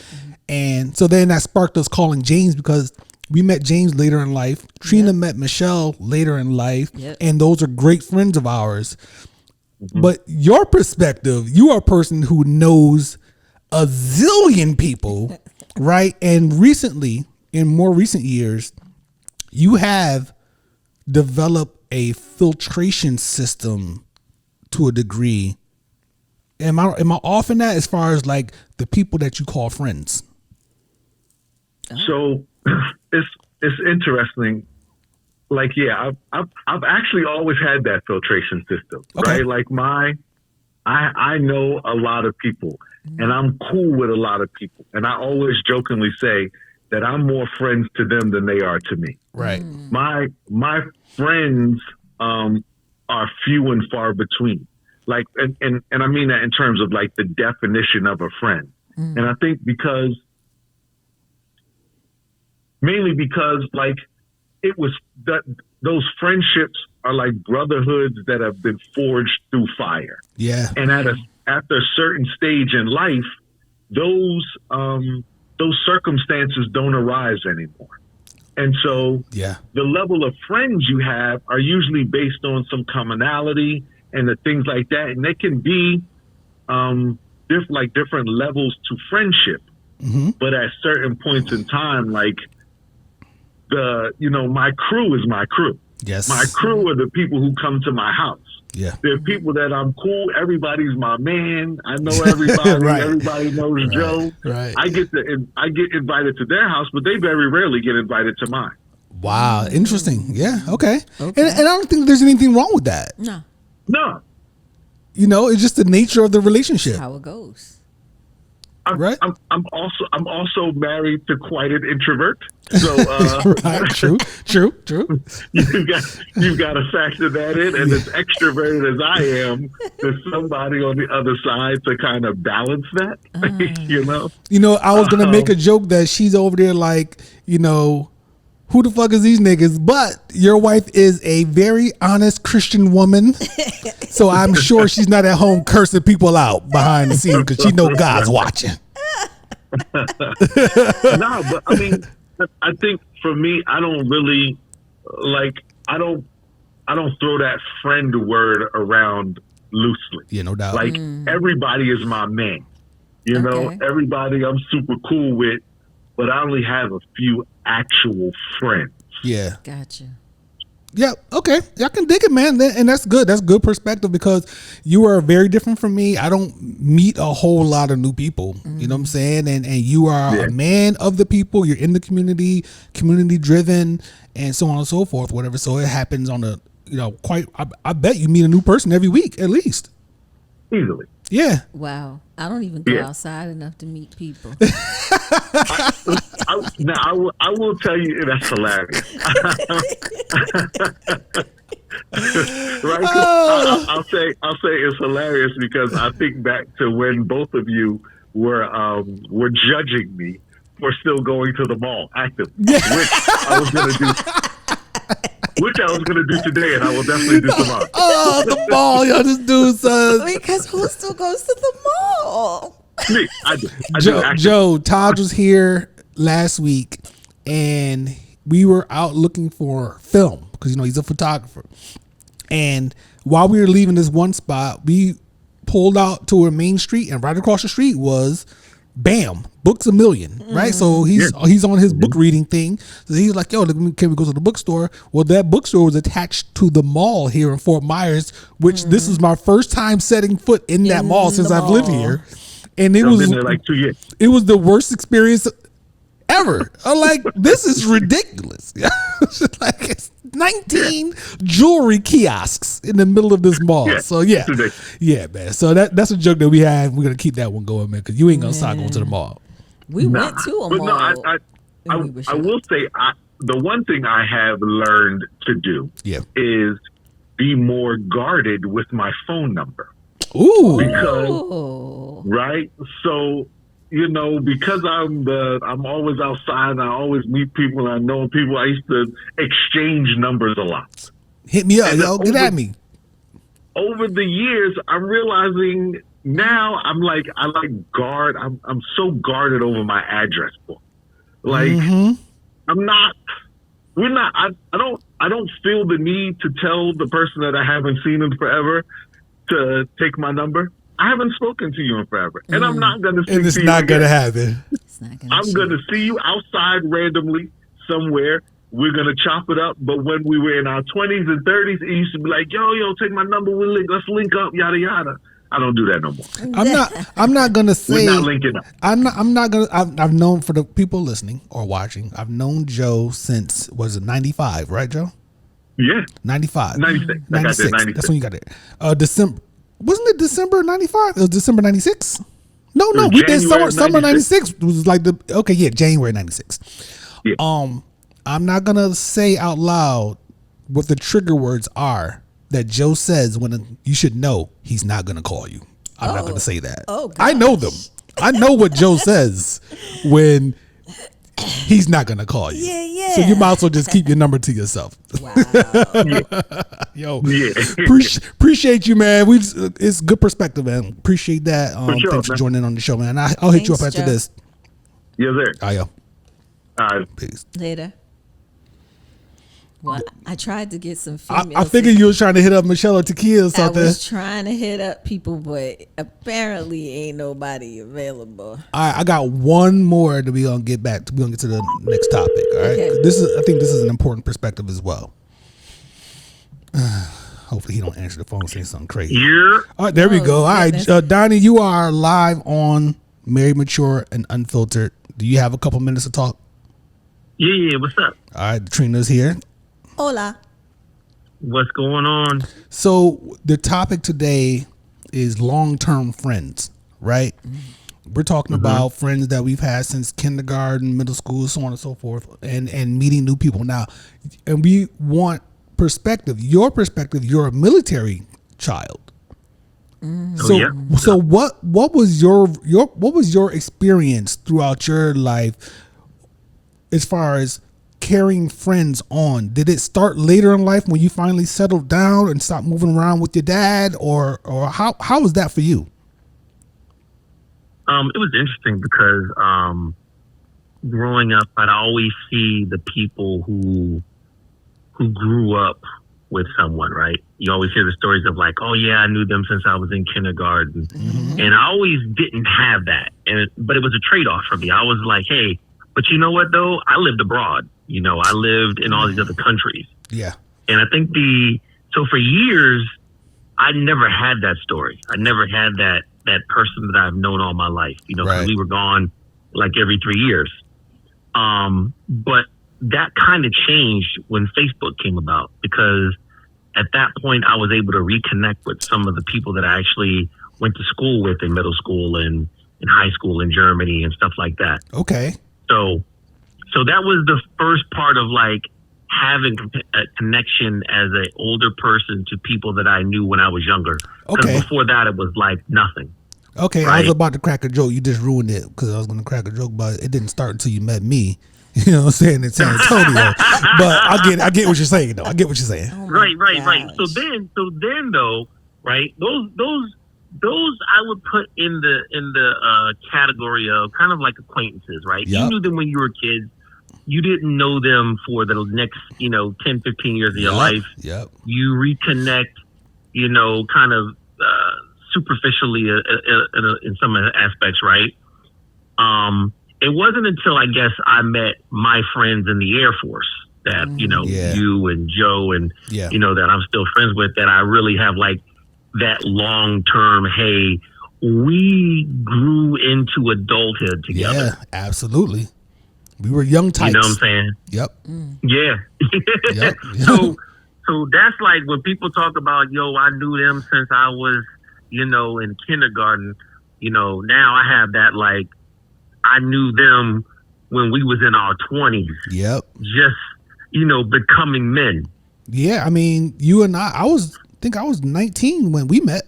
And so then that sparked us calling James, because we met James later in life. Trina met Michelle later in life. And those are great friends of ours. But your perspective, you are a person who knows a zillion people, right? And recently, in more recent years, you have developed a filtration system to a degree. Am I off in that as far as like the people that you call friends? So it's interesting. Like, yeah, I've actually always had that filtration system, right? Like I know a lot of people, and I'm cool with a lot of people, and I always jokingly say that I'm more friends to them than they are to me. Right. My friends are few and far between. like, and I mean that in terms of like the definition of a friend. And I think mainly because like it was that those friendships are like brotherhoods that have been forged through fire. Yeah. And after a certain stage in life, those circumstances don't arise anymore. And so the level of friends you have are usually based on some commonality and the things like that. And they can be different levels to friendship. But at certain points in time, like my crew is my crew. Yes. My crew are the people who come to my house. Yeah. There are people that I'm cool. Everybody's my man. I know everybody. Right. Everybody knows Joe. Right. I get invited to their house, but they very rarely get invited to mine. Wow. Interesting. Yeah. Okay. And I don't think there's anything wrong with that. No. It's just the nature of the relationship. How it goes. Right. I'm also married to quite an introvert. So right. True. you've got to factor that in. And as extroverted as I am, there's somebody on the other side to kind of balance that. I was gonna make a joke that she's over there like, who the fuck is these niggas? But your wife is a very honest Christian woman. So I'm sure she's not at home cursing people out behind the scenes because she know God's watching. No, but I mean, I think for me, I don't really I don't throw that friend word around loosely. Yeah, no doubt. Like everybody is my man. Everybody I'm super cool with, but I only have a few actual friends. Yeah. Gotcha. Yeah. Okay. I can dig it, man. And that's good. That's good perspective because you are very different from me. I don't meet a whole lot of new people. You know what I'm saying? And you are a man of the people. You're in the community driven, and so on and so forth, whatever. So it happens on a, I bet you meet a new person every week at least. Easily. Yeah. Wow. I don't even go outside enough to meet people. I will tell you that's hilarious. Right? I'll say it's hilarious because I think back to when both of you were judging me for still going to the mall actively, which I was gonna do today, and I will definitely do tomorrow. Oh, the mall, yo, this dude's because who still goes to the mall? Me, I do. Joe, Todd was here last week, and we were out looking for film because he's a photographer. And while we were leaving this one spot, we pulled out to a main street, and right across the street was bam, Books A Million, right? So he's on his book reading thing. So he's like, yo, can we go to the bookstore? Well, that bookstore was attached to the mall here in Fort Myers, which this is my first time setting foot in that mall since I've lived here. And I've been there like 2 years. It was the worst experience ever. I'm like, this is ridiculous. It's 19 jewelry kiosks in the middle of this mall. So yeah, man. So that's a joke that we have. We're gonna keep that one going, man, because you ain't gonna start going to the mall. We went to a mall. No, I will say the one thing I have learned to do is be more guarded with my phone number. Ooh. Because, right? So, because I'm always outside and I always meet people and I know people, I used to exchange numbers a lot. Hit me up, yo. Get at me. Over the years, I'm realizing now I'm so guarded over my address book. Like, I don't feel the need to tell the person that I haven't seen in forever to take my number. I haven't spoken to you in forever, and I'm not going to. And it's not going to happen. I'm going to see you outside randomly somewhere. We're going to chop it up. But when we were in our 20s and 30s, it used to be like, yo, take my number. Let's link up, yada yada. I don't do that no more. I'm not going to say. We're not linking up. I'm not going to. I've known, for the people listening or watching, I've known Joe since, was it 95, right, Joe? Yeah. 95. 96. 96. 96. That's when you got there. December. Wasn't it December 95? It was December 96? No, we did summer 96. It was like January 96. Yeah. I'm not going to say out loud what the trigger words are that Joe says when you should know he's not going to call you? I'm not going to say that. Oh, I know them. I know what Joe says when he's not going to call you. Yeah. So you might as well just keep your number to yourself. Wow. Yo, appreciate you, man. It's good perspective, man. Appreciate that. Sure, thanks for man. joining on the show, man. I'll hit you up Thanks, after Joe. this. Yes, sir. Oh, yo. All right. Peace. Later. Well, I tried to get some females. I figured you was trying to hit up Michelle or Tequila or something. I was trying to hit up people, but apparently ain't nobody available. All right, I got one more that we gonna get back to. We're gonna get to the next topic. All right, Okay. I think this is an important perspective as well. Hopefully he don't answer the phone saying something crazy. Yeah. All right, there we Oh, go. All right, goodness. Donnie, you are live on Married, Mature, and Unfiltered. Do you have a couple minutes to talk? Yeah. What's up? All right, Trina's here. Hola. What's going on? So the topic today is long-term friends, right? We're talking about friends that we've had since kindergarten, middle school, so on and so forth, and meeting new people now. And we want perspective. Your perspective. You're a military child. So, yeah. so what was your experience throughout your life as far as carrying friends on? Did it start later in life when you finally settled down and stopped moving around with your dad, or how was that for you? It was interesting because growing up, I'd always see the people who grew up with someone, right? You always hear the stories of like, oh yeah, I knew them since I was in kindergarten, and I always didn't have that. But it was a trade-off for me. I was like, hey, but you know what though? I lived abroad. You know, I lived in all these other countries. Yeah. And I think so for years, I never had that story. I never had that person that I've known all my life, you know, because Right. we were gone like every 3 years. But that kind of changed when Facebook came about, because at that point I was able to reconnect with some of the people that I actually went to school with in middle school and in high school in Germany and stuff like that. Okay. So that was the first part of like having a connection as an older person to people that I knew when I was younger. Because Okay. before that, it was like nothing. Okay. I Right. was about to crack a joke. You just ruined it because I was going to crack a joke, but it didn't start until you met me. You know what I'm saying? In San Antonio. But I get what you're saying though. I get what you're saying. Oh my Right. So gosh. then though, right? Those I would put in the category of kind of like acquaintances, right? Yep. You knew them when you were kids. You didn't know them for the next, 10, 15 years of your life. Yep. You reconnect, kind of superficially in some aspects, right? It wasn't until I guess I met my friends in the Air Force that, Yeah. you and Joe and, Yeah. that I'm still friends with, that I really have like that long-term, hey, we grew into adulthood together. Yeah, absolutely. We were young types. You know what I'm saying? Yep. Yeah. Yep. So that's like when people talk about, I knew them since I was, in kindergarten, now I have that like, I knew them when we was in our 20s, Yep. just, becoming men. Yeah, I mean, you and I think I was 19 when we met.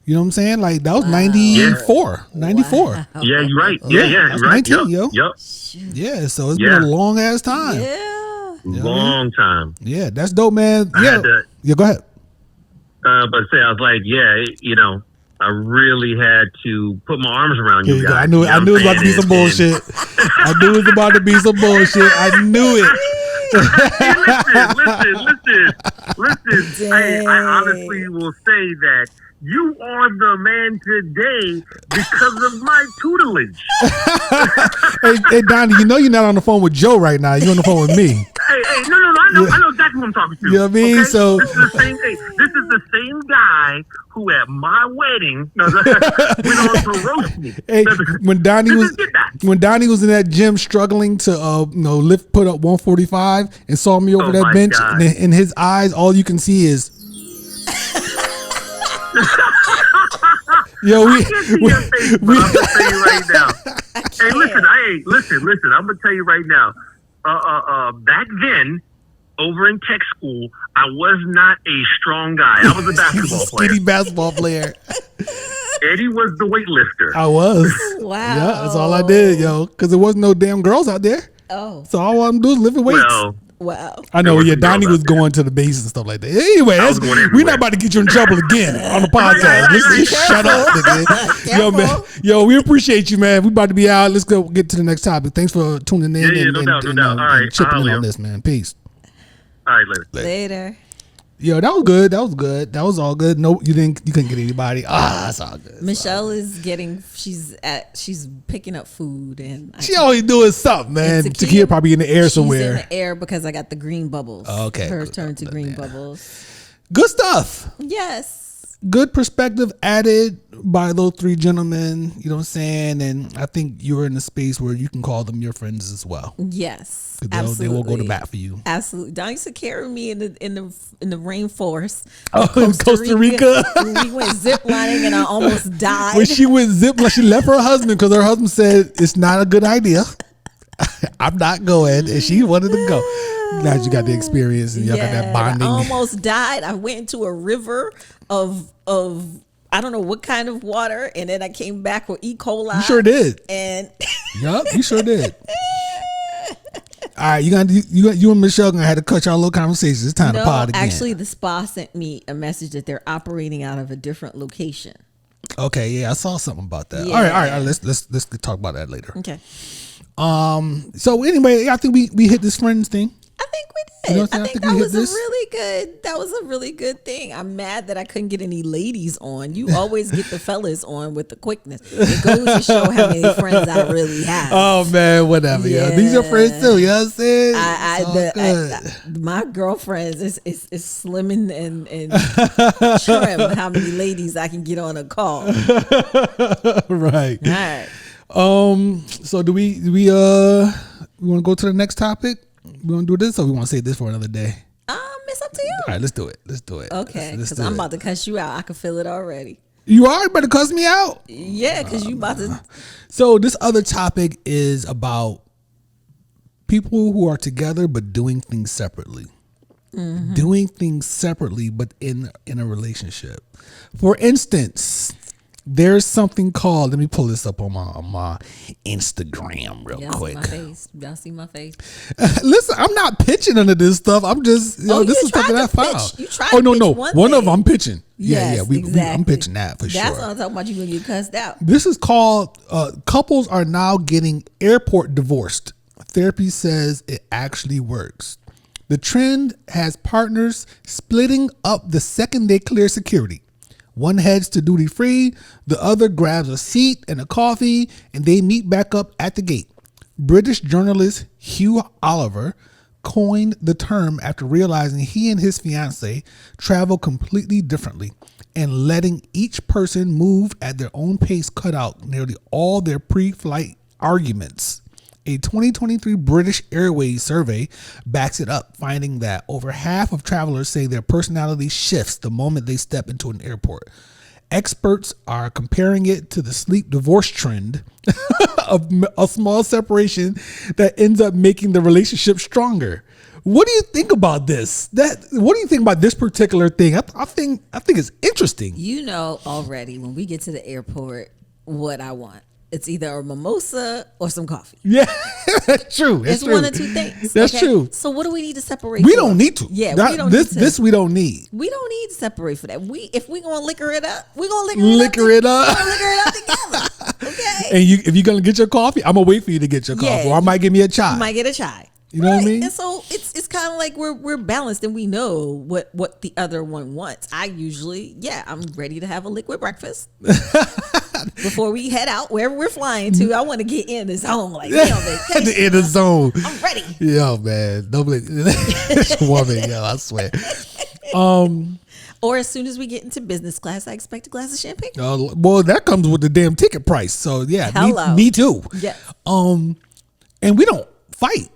You know what I'm saying? Like that was 94. 94. Wow. Yeah, you're right. Yeah, Yeah, that's you're right. 19, Yep. yo. Yep. Yeah, so it's Yeah. been a long ass time. Yeah. Long time. Yeah, that's dope, man. I Yeah. had to- Yeah, go ahead. But say I was like, I really had to put my arms around Here you you go. guys. I knew it was about to be some bullshit. I knew it was about to be some bullshit. I knew it. Listen. I honestly will say that you are the man today because of my tutelage. Hey, Donnie, you're not on the phone with Joe right now. You're on the phone with me. Hey, no, I know exactly what I'm talking to. You know what I mean? Okay? So- this is the same guy who at my wedding went on to roast me. Hey, when Donnie Just get that. was in that gym struggling to put up 145 and saw me over Oh that my bench, God. and in his eyes, all you can see is. Yo, I can't see your face, but I'm gonna tell you right now. Hey, listen. I'm gonna tell you right now. Back then, over in tech school, I was not a strong guy. I was a basketball player. Skinny basketball player. Eddie was the weightlifter. I was. Wow. Yeah, that's all I did, yo. Because there wasn't no damn girls out there. Oh. So all I'm doing is lifting weights. Well, Wow. I know, There yeah, was some Donnie girls was out there. going to the base and stuff like that. Anyway, was going we're everywhere. not about to get you in trouble again on the podcast. Let's just shut up, nigga. Yo, man. Yo, we appreciate you, man. We about to be out. Let's go get to the next topic. Thanks for tuning in Yeah, no doubt. All right, and chipping in I'll on this, man. Peace. all right, later. Later. Yo, that was good. That was good. That was all good. No, you couldn't get anybody. That's all good. Michelle is getting. She's picking up food, and She always doing something, man. And Tequila probably in the air somewhere. She's in the air because I got the green bubbles. Okay, Her good. turn to green bubbles. Good stuff. Yes. Good perspective added by those three gentlemen. You know what I'm saying? And I think you're in a space where you can call them your friends as well. Yes. 'Cause Absolutely. they will go to bat for you. Absolutely. Donnie used to carry me in the rainforest. Oh, in Costa Rica. We went zip lining and I almost died. When she went zip, like she left her husband because her husband said it's not a good idea. I'm not going, and she wanted to go. Glad you got the experience and y'all got that bonding. I almost died. I went into a river of I don't know what kind of water, and then I came back with E. coli. You sure did. And Yup, you sure did. All right, you and Michelle gonna have to cut y'all little conversations. It's time to pod again. actually, the spa sent me a message that they're operating out of a different location. Okay, yeah, I saw something about that. Yeah. All right. Let's talk about that later. Okay. So anyway, I think we hit this friends thing. I think we did. You know what I'm I saying? think I think we that hit was this. that was a really good thing. I'm mad that I couldn't get any ladies on. You always get the fellas on with the quickness. It goes to show how many friends I really have. Oh man, whatever. Yeah, these are friends too. You know what I'm saying? It's all good. My girlfriends is slim and trim how many ladies I can get on a call. Right. All right. So do we want to go to the next topic? We want to do this, or we want to save this for another day? It's up to you. All right, let's do it. Okay, Let's because do I'm it. about to cuss you out. I can feel it already. You are better cuss me out. Yeah, because you about to. So this other topic is about people who are together but doing things separately. Mm-hmm. Doing things separately, but in a relationship. For instance, there's something called. Let me pull this up on my Instagram real Y'all quick. see my face. Y'all see my face. Listen, I'm not pitching under this stuff. I'm just, Oh, this you is something tried I to found. pitch. You tried Oh to no, pitch no, one one of thing. them I'm pitching. Yes, Yeah, I'm exactly. pitching that for That's sure. what I'm talking about. You gonna get cussed out. This is called couples are now getting airport divorced. Therapy says it actually works. The trend has partners splitting up the second they clear security. One heads to duty free, the other grabs a seat and a coffee, and they meet back up at the gate. British journalist Hugh Oliver coined the term after realizing he and his fiancée travel completely differently, and letting each person move at their own pace cut out nearly all their pre-flight arguments. A 2023 British Airways survey backs it up, finding that over half of travelers say their personality shifts the moment they step into an airport. Experts are comparing it to the sleep divorce trend of a small separation that ends up making the relationship stronger. What do you think about this? What do you think about this particular thing? I think it's interesting. You know already when we get to the airport what I want. It's either a mimosa or some coffee. Yeah, that's true. It's one or two things. That's okay? true. So what do we need to separate? We for? don't need to. Yeah, That- we don't this need to. this we don't need. We don't need to separate for that. If we gonna liquor it up, we gonna Liquor it up. We're gonna liquor it up together. Okay. And if you're gonna get your coffee, I'm gonna wait for you to get your Yeah. coffee, or I might give me a chai. You might get a chai. You know what I mean? And so it's kind of like we're balanced and we know what the other one wants. I usually, I'm ready to have a liquid breakfast before we head out wherever we're flying to. I want to get in the zone, like we on vacation. The inner zone. I'm ready. Yo, man, nobody. This woman, yo, I swear. Or as soon as we get into business class, I expect a glass of champagne. Well, that comes with the damn ticket price. So yeah, Hello. me too. Yeah. And we don't fight.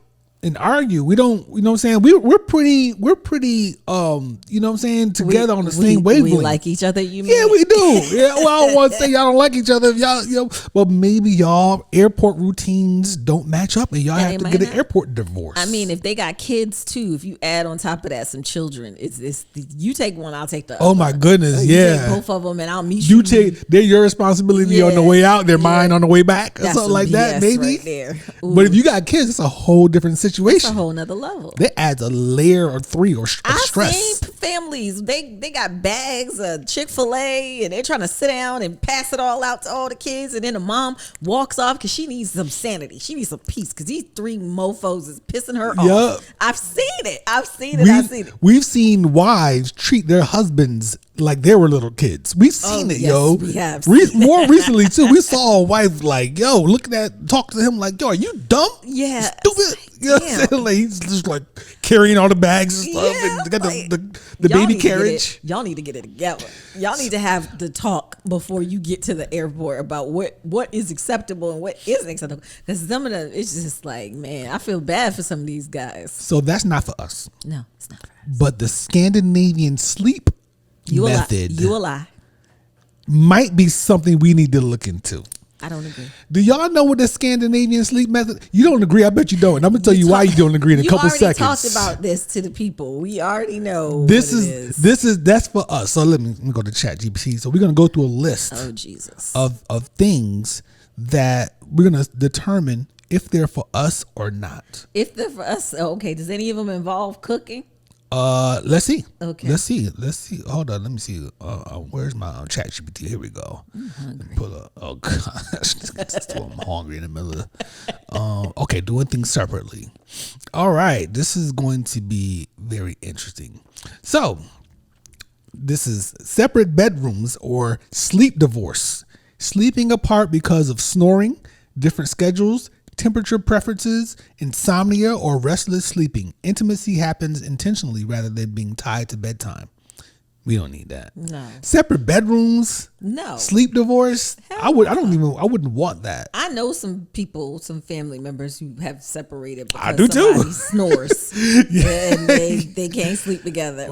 and argue. We don't, you know what I'm saying? We're pretty, you know what I'm saying, together on the same wavelength. We like each other, you mean? Yeah, we do. Yeah, well, I don't want to say y'all don't like each other. If y'all, you know, but maybe y'all airport routines don't match up and y'all have to get an airport divorce. I mean, if they got kids too, if you add on top of that some children, it's you take one, I'll take the other. Oh my goodness, you yeah. take both of them and I'll meet you. They're your responsibility on the way out, they're mine on the way back. Or something like that, maybe. Right there. But if you got kids, it's a whole different situation. It's a whole nother level. That adds a layer or three of stress. I've seen families, they got bags of Chick-fil-A and they're trying to sit down and pass it all out to all the kids, and then the mom walks off because she needs some sanity. She needs some peace because these three mofos is pissing her off. I've seen it. We've seen wives treat their husbands like they were little kids. We've seen it, yo. We have. More recently too, we saw a wife like, yo, talk to him like, yo, are you dumb? Yeah. Stupid. You know what I'm saying? Like, he's just like carrying all the bags and stuff and got the baby carriage. Y'all need to get it together. Y'all need to have the talk before you get to the airport about what is acceptable and what isn't acceptable. Because some of them, it's just like, man, I feel bad for some of these guys. So that's not for us. No, it's not for us. But the Scandinavian sleep method You a lie. might be something we need to look into. I don't agree. Do y'all know what the Scandinavian sleep method? You don't agree? I bet you don't. And I'm gonna tell you why you don't agree in a couple seconds. You already talked about this to the people. We already know that's for us. So let me go to ChatGPT. So we're gonna go through a list. Oh Jesus. Of things that we're gonna determine if they're for us or not. If they're for us, okay. Does any of them involve cooking? Let's see. Okay. Let's see. Hold on. Let me see. Where's my ChatGPT? Here we go. Let me pull up. Oh gosh, I'm hungry in the middle of. Okay, doing things separately. All right, this is going to be very interesting. So, this is separate bedrooms or sleep divorce. Sleeping apart because of snoring, different schedules, temperature preferences, insomnia, or restless sleeping. Intimacy happens intentionally rather than being tied to bedtime. We don't need that. No. Separate bedrooms. No. Sleep divorce. I wouldn't want that. I know some people, some family members who have separated because I do somebody too. snores and they can't sleep together.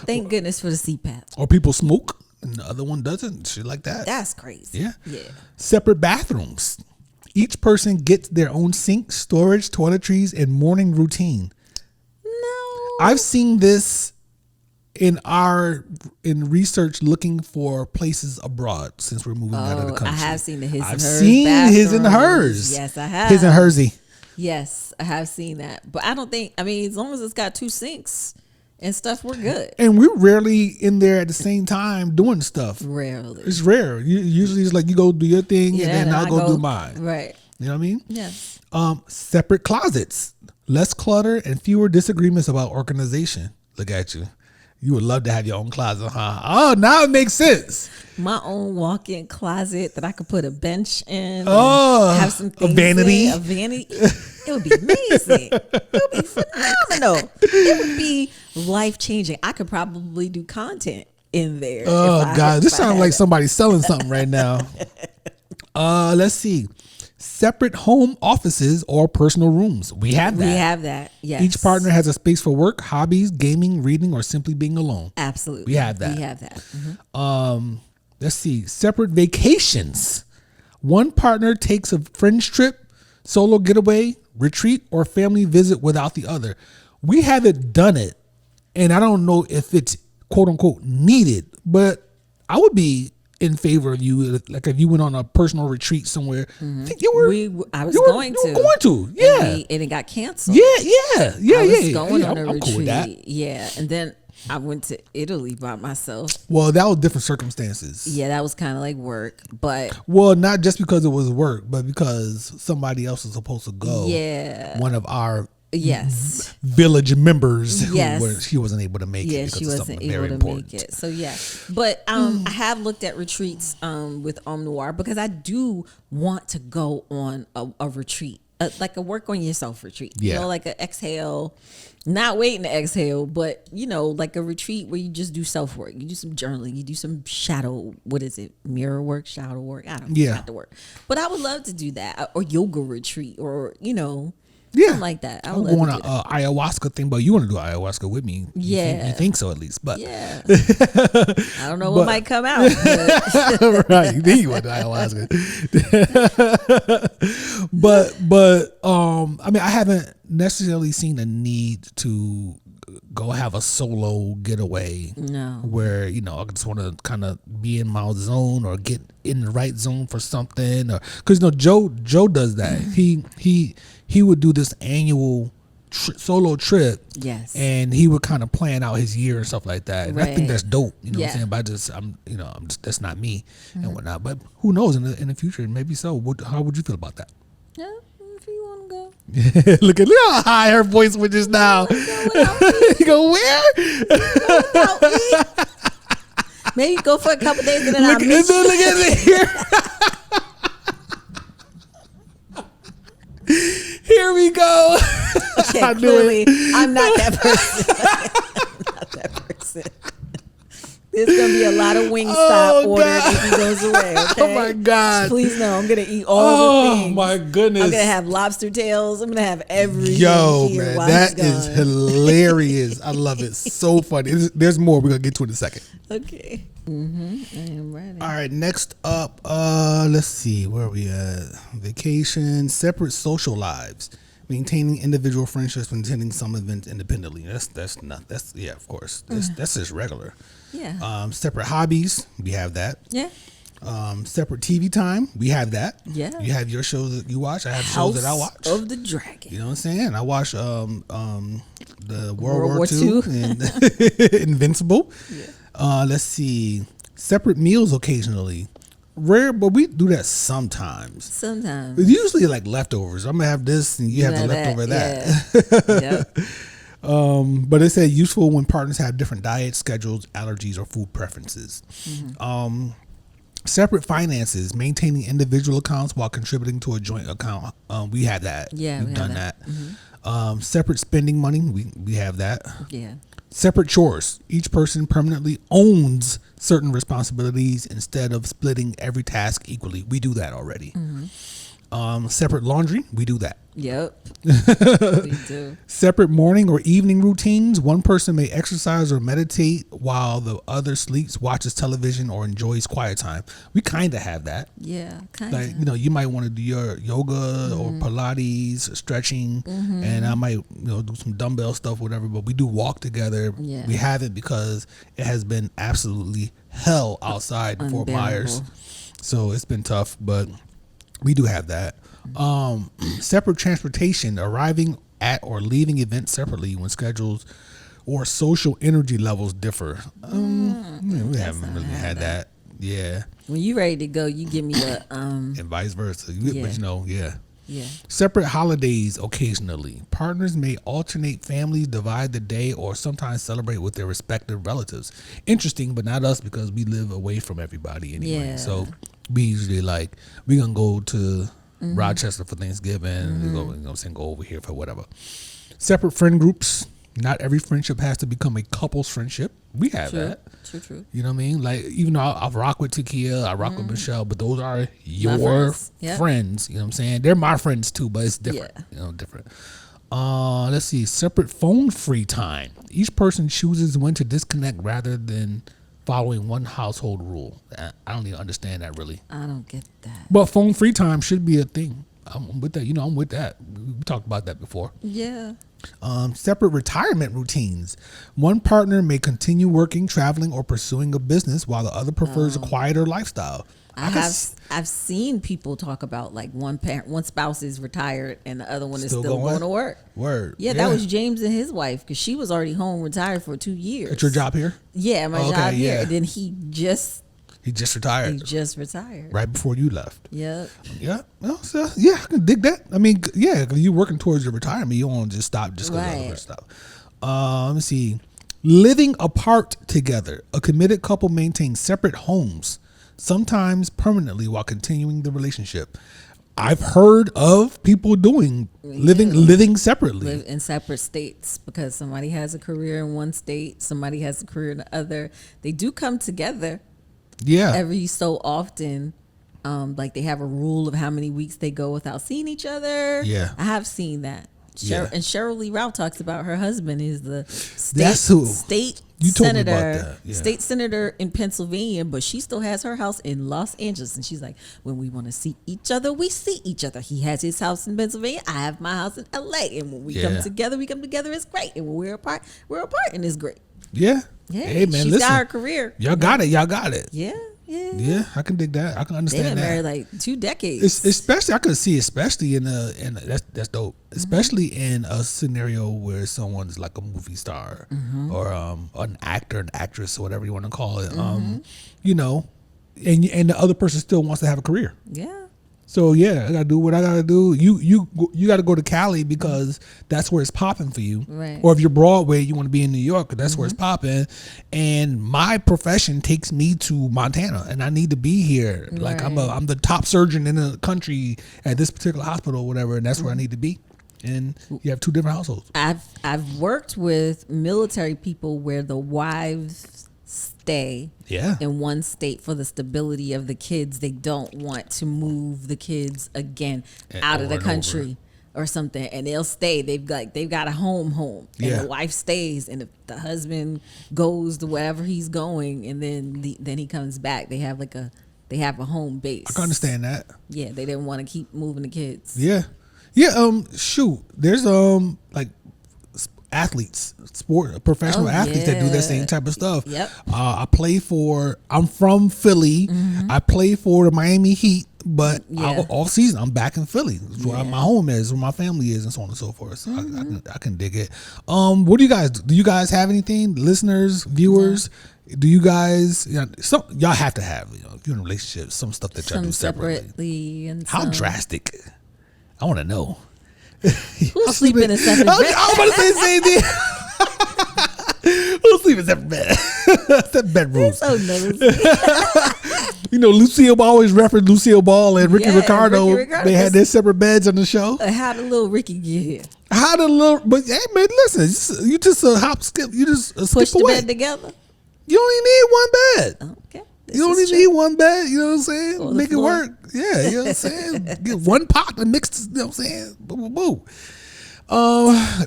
Thank goodness for the CPAP. Or people smoke and the other one doesn't. Shit like that. That's crazy. Yeah. Yeah. Separate bathrooms. Each person gets their own sink, storage, toiletries, and morning routine. No. I've seen this in research looking for places abroad since we're moving out of the country. I have seen the his and hers. I've seen his and hers. Yes, I have. His and hersy. Yes, I have seen that. But I don't think, as long as it's got two sinks and stuff, we're good. And we're rarely in there at the same time doing stuff. Rarely. It's rare. Usually it's like you go do your thing and then I'll go do mine. Right. You know what I mean? Yes. Separate closets. Less clutter and fewer disagreements about organization. Look at you. You would love to have your own closet, huh? Oh, now it makes sense. My own walk-in closet that I could put a bench in. Oh, have some things a vanity. A vanity. It would be amazing. It would be phenomenal. It would be life-changing. I could probably do content in there. Oh, God. This sounds like somebody selling something right now. Let's see. Separate home offices or personal rooms. We have that. We have that. Yes. Each partner has a space for work, hobbies, gaming, reading, or simply being alone. Absolutely. We have that. We have that. Mm-hmm. Let's see. Separate vacations. One partner takes a friend's trip, solo getaway, retreat, or family visit without the other. We haven't done it, and I don't know if it's quote unquote needed, but I would be in favor of you, like if you went on a personal retreat somewhere. I think you were. I was going to. Yeah, and it got canceled. Yeah. I was going on a I'm retreat. cool with that. Yeah, and then I went to Italy by myself. Well, that was different circumstances. Yeah, that was kind of like work, but not just because it was work, but because somebody else was supposed to go. Yeah, one of our village members she wasn't able to make it. Yeah, she wasn't able to make it. So but I have looked at retreats with Noir because I do want to go on a retreat, like a work on yourself retreat. Yeah. You know, like an exhale, not waiting to exhale, but like a retreat where you just do self work. You do some journaling, you do some mirror work, shadow work. I don't know, not the work. But I would love to do that, or yoga retreat, or Yeah, something like that. I'm going to ayahuasca thing, but you want to do ayahuasca with me? Yeah, you think so at least, but yeah, I don't know what might come out. Right, you want to do ayahuasca, but I mean, I haven't necessarily seen a need to go have a solo getaway. No, where I just want to kind of be in my zone or get in the right zone for something, or because Joe does that. He would do this annual solo trip. Yes, and he would kind of plan out his year and stuff like that. And I think that's dope. You know Yeah. what I'm saying? But I'm just that's not me and whatnot. But who knows in the future? Maybe so. How would you feel about that? yeah. If you want to go, look how high her voice was just now. You go where? without me. Maybe go for a couple days and then I'll meet you. Look at it here. Here we go. Okay, clearly, I'm not that person. I'm not that person. There's gonna be a lot of Wingstop ordered if he goes away. Okay? Oh my God! Please know I'm gonna eat all the things. Oh my goodness! I'm gonna have lobster tails. I'm gonna have everything. Yo, here man, while that he's is gone. hilarious. I love it. So funny. There's more. We're gonna get to it in a second. Okay. I am ready. All right, next up, let's see, where are we at? Vacation, separate social lives, maintaining individual friendships when attending some events independently. That's yeah, of course. That's just regular. Yeah. Separate hobbies, we have that. Yeah. Separate TV time, we have that. Yeah. You have your shows that you watch. I have shows that I watch. Of the Dragon. You know what I'm saying? I watch the World War II. II and Invincible. Yeah. Let's see. Separate meals occasionally. Rare, but we do that sometimes. Sometimes. It's usually like leftovers. I'm gonna have this and you have the leftover that. Yeah. But it said useful when partners have different diets, schedules, allergies, or food preferences. Separate finances, maintaining individual accounts while contributing to a joint account. We have that. Yeah, we've we done have that. Separate spending money. We have that. Yeah. Separate chores. Each person permanently owns certain responsibilities instead of splitting every task equally. We do that already. Separate laundry. We do that. Yep. We do. Separate morning or evening routines. One person may exercise or meditate while the other sleeps, watches television, or enjoys quiet time. We kind of have that. Yeah, kind of. Like, you might want to do your yoga or Pilates, stretching, and I might, do some dumbbell stuff, whatever, but we do walk together. Yeah. We have it because it has been absolutely hell outside in Fort Myers. So it's been tough, but we do have that. Separate transportation, arriving at or leaving events separately when schedules or social energy levels differ. We haven't really had that. Yeah. When you ready to go, you give me a And vice versa. Yeah. But yeah. Yeah. Separate holidays occasionally. Partners may alternate families, divide the day, or sometimes celebrate with their respective relatives. Interesting, but not us because we live away from everybody anyway. Yeah. So we usually we're going to go to Rochester for Thanksgiving. We go over here for whatever. Separate friend groups. Not every friendship has to become a couple's friendship. We have that. True. You know what I mean? Like, even though I rock with Takia, I rock with Michelle, but those are your friends. Yep. friends. You know what I'm saying? They're my friends too, but it's different. Yeah. Different. Let's see. Separate phone free time. Each person chooses when to disconnect rather than following one household rule. I don't even understand that really. I don't get that. But phone free time should be a thing. I'm with that. I'm with that. We talked about that before. Yeah. Separate retirement routines. One partner may continue working, traveling, or pursuing a business while the other prefers a quieter lifestyle. I've seen people talk about like one spouse is retired and the other one is still going to work. Word. Yeah, that was James and his wife because she was already home retired for 2 years. At your job here? Yeah, my job here. And then he just retired. Right before you left. Yep. Yeah. Well, so yeah, I can dig that. I mean, yeah, because you're working towards your retirement, you don't just stop just because of other stuff. Let me see. Living apart together. A committed couple maintains separate homes, sometimes permanently, while continuing the relationship. I've heard of people living separately. Live in separate states because somebody has a career in one state, somebody has a career in the other. They do come together. Yeah. Every so often, like they have a rule of how many weeks they go without seeing each other. Yeah. I have seen that. Yeah. And Cheryl Lee Ralph talks about her husband is the That's who. state You told me senator, about that. Yeah. state senator in Pennsylvania, but she still has her house in Los Angeles. And she's like, when we want to see each other, we see each other. He has his house in Pennsylvania. I have my house in LA. And when we come together, It's great. And when we're apart, and it's great. Yeah. Yeah. Hey man, she's listen. got her career. Y'all got it. Yeah. Yeah, I can dig that. I can They've understand been that. married like 2 decades. Especially, I could see, especially in that's dope. Especially in a scenario where someone's like a movie star or an actor, an actress, or whatever you want to call it. You know, and the other person still wants to have a career. Yeah. So yeah, I gotta do what I gotta do. You gotta go to Cali because that's where it's popping for you. Right. Or if you're Broadway, you want to be in New York, that's where it's popping. And my profession takes me to Montana, and I need to be here. Like I'm the top surgeon in the country at this particular hospital, or whatever, and that's where I need to be. And you have 2 different households. I've worked with military people where the wives stay in one state for the stability of the kids. They don't want to move the kids again out of the country or something, and they'll stay. They've got a home, and the wife stays, and if the husband goes to wherever he's going, and then he comes back, they have a home base. I can understand that. Yeah, they didn't want to keep moving the kids. Yeah. Shoot, there's like athletes, professional athletes that do that same type of stuff. Yep. I'm from Philly. I play for the Miami Heat, but all season I'm back in Philly. It's where my home is, where my family is, and so on and so forth. So I can dig it. What do you guys do? Do you guys have anything? Listeners, viewers? Do you guys, y'all have to have, if you're in a relationship, some stuff that y'all do separately. And how drastic? I want to know. Who's sleeping in a separate bed? I was about to say the same thing. Who's sleeping in a separate bed? That bedroom. So nosy. Lucille Ball always referenced Lucille Ball and Ricky Ricardo. They had their separate beds on the show. How did little Ricky get here? But hey man, listen, you just hop, skip, you just push skip away. The bed together. You only need one bed. Okay. You only need one bed, you know what I'm saying? Make it work. Yeah, you know what I'm saying? Get one pot and mix, you know what I'm saying? Boom, boom, boom.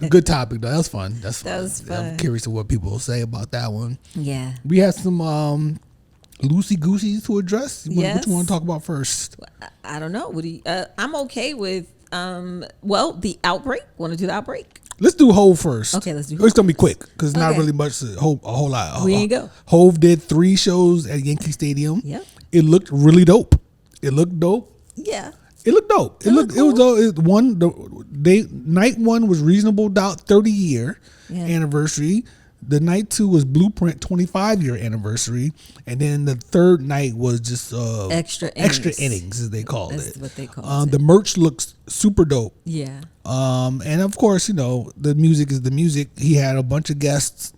Good topic though. That was fun. That was fun. I'm curious to what people will say about that one. Yeah. We have some loosey gooseys to address. What you want to talk about first? I don't know. What do you, I'm okay with the outbreak. Want to do the outbreak? Let's do Hove first. Okay, let's do Hove. It's gonna be quick because not really much. A whole lot. We ain't go. Hove did 3 shows at Yankee Stadium. Yep. It looked really dope. It looked dope. Yeah. It looked dope. It looked. Cool. It was night 1 was Reasonable Doubt 30-year anniversary. The night 2 was Blueprint 25-year anniversary, and then the third night was just extra innings as they called it. That's what they called it. The merch looks super dope. Yeah. And of course, the music is the music. He had a bunch of guests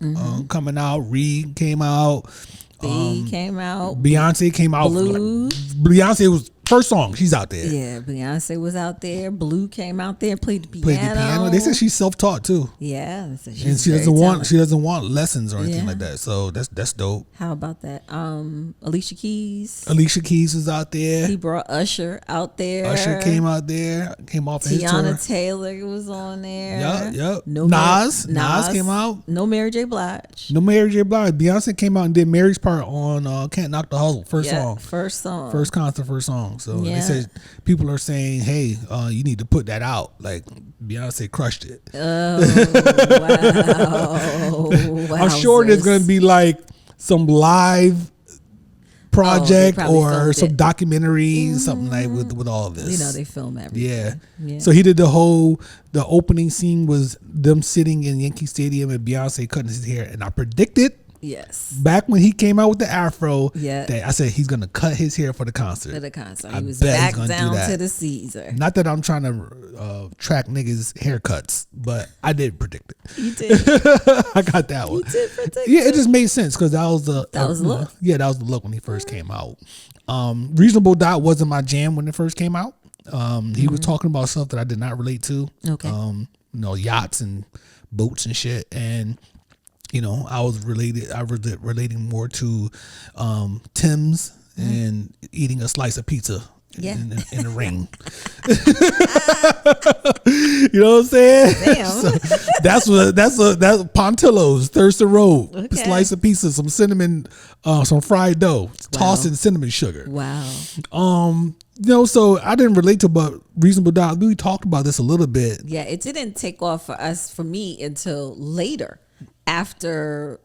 coming out. Reed came out. B came out. Beyonce came out. Blue. Beyonce was first song. She's out there. Yeah, Beyonce was out there. Blue came out there and played the piano. They said she's self-taught too. Yeah, and she doesn't want lessons or anything like that. So that's dope. How about that? Alicia Keys. Alicia Keys was out there. He brought Usher out there. Usher came out there. Came off his tour. Tiana Taylor was on there. Yep. Nas came out. No Mary J. Blige. Beyonce came out and did Mary's part on Can't Knock the Hustle. First song. First concert, first song. So they said people are saying, hey, you need to put that out. Like Beyonce crushed it. Oh, wow. I'm sure there's going to be like some live project or some documentary, something like with all of this. They film everything. Yeah. So he did the opening scene was them sitting in Yankee Stadium and Beyonce cutting his hair. And I predicted back when he came out with the afro, that I said he's gonna cut his hair for the concert. He was back down to the Caesar. Not that I'm trying to track niggas' haircuts, but I did predict it. You did. I got that one. You did predict it. Yeah, it just made sense because that was the look. Yeah, that was the look when he first came out. Reasonable Doubt wasn't my jam when it first came out. He was talking about stuff that I did not relate to. Okay. Yachts and boats and shit, and I was relating more to Tim's and eating a slice of pizza in the ring. You know what I'm saying? Damn. So that's Pontillo's Thurston Road. Okay. Slice a piece of some cinnamon, some fried dough, tossed in cinnamon sugar. Wow. So I didn't relate to, but Reasonable Doubt. We talked about this a little bit. Yeah, it didn't take off for me until later, after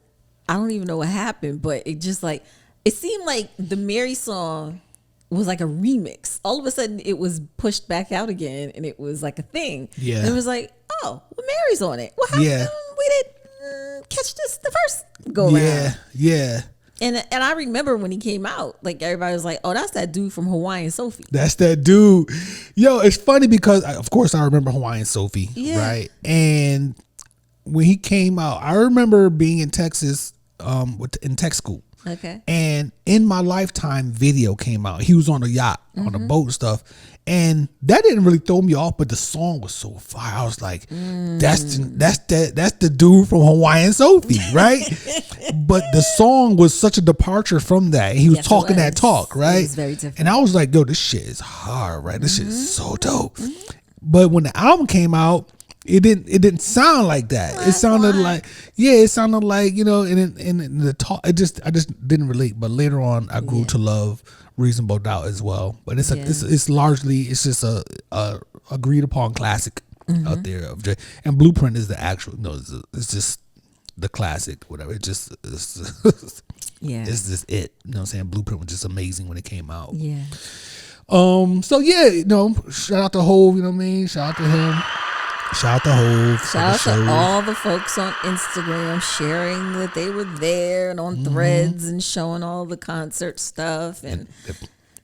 I don't even know what happened, but it just it seemed like the Mary song was like a remix. All of a sudden, it was pushed back out again, and it was like a thing. Yeah, and it was like, oh, well, Mary's on it. What happened? Yeah, we didn't catch this the first go around. Yeah. And I remember when he came out, like everybody was like, "Oh, that's that dude from Hawaiian Sophie." That's that dude. Yo, it's funny because of course I remember Hawaiian Sophie, right? And when he came out, I remember being in Texas, in tech school. Okay. And In My Lifetime video came out. He was on a yacht, on a boat and stuff. And that didn't really throw me off, but the song was so fire. I was like, that's the dude from Hawaiian Sophie, right? But the song was such a departure from that. He was talking that talk, right? It was very different. And I was like, yo, this shit is hard, right? This shit is so dope. But when the album came out, it didn't sound like that. It sounded like in the talk. I just didn't relate. But later on, I grew to love Reasonable Doubt as well. But it's largely just a agreed upon classic out there of Dre. And Blueprint is the actual. No, it's just the classic. Whatever. It's just it's just it. You know what I'm saying? Blueprint was just amazing when it came out. Yeah. So shout out to Hove. You know what I mean? Shout out to him. Shout out to Hove. Shout out to all the folks on Instagram sharing that they were there and on threads and showing all the concert stuff and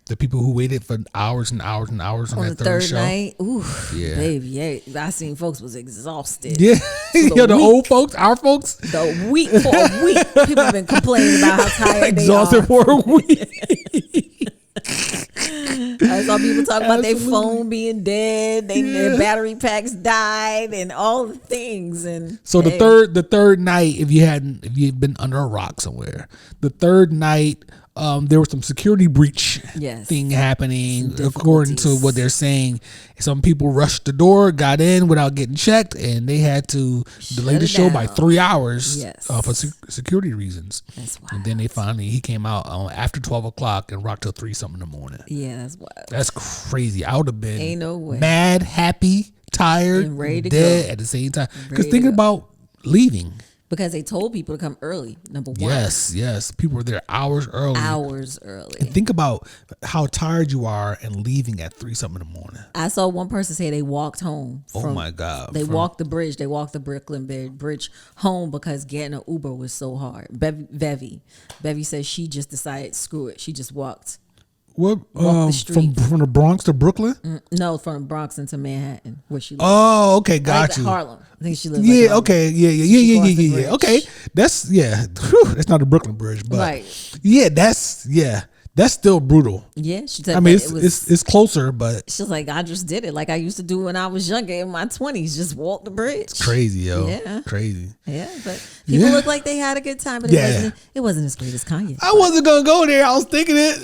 the people who waited for hours and hours and hours on that the third third show. night. Ooh, Yeah. baby, I seen folks was exhausted. Yeah, the old folks, our folks, For a week, people have been complaining about how tired they exhausted are. for a week. I saw people talking about their phone being dead, their battery packs died, and all the things. And so the third night, if you'd been under a rock somewhere, the third night, there was some security breach thing happening. According to what they're saying, some people rushed the door, got in without getting checked, and they had to delay the show by 3 hours for security reasons. That's wild. And then he came out after 12 o'clock and rocked till 3-something in the morning. Yeah, that's wild. That's crazy. I would have been Ain't no way. mad, happy, tired, And ready to dead go. at the same time. Because thinking about leaving. Because they told people to come early, number one. Yes. People were there hours early. And think about how tired you are and leaving at 3-something in the morning. I saw one person say they walked home. Oh my God. They walked the bridge. They walked the Brooklyn Bridge home because getting an Uber was so hard. Bevy says she just decided, screw it. She just walked. What? The street. From the Bronx to Brooklyn? No, from the Bronx into Manhattan, where she lives. Oh, okay, got you. Harlem. I think she lives. Yeah, okay, yeah. Okay, that's that's not the Brooklyn Bridge, but right. That's still brutal. Yeah, she said. I mean, it's closer, but she's like, I just did it like I used to do when I was younger in my 20s. Just walk the bridge. It's crazy, yo. Yeah, crazy. Yeah, but people look like they had a good time, but it wasn't as great as Kanye. I wasn't gonna go there. I was thinking it.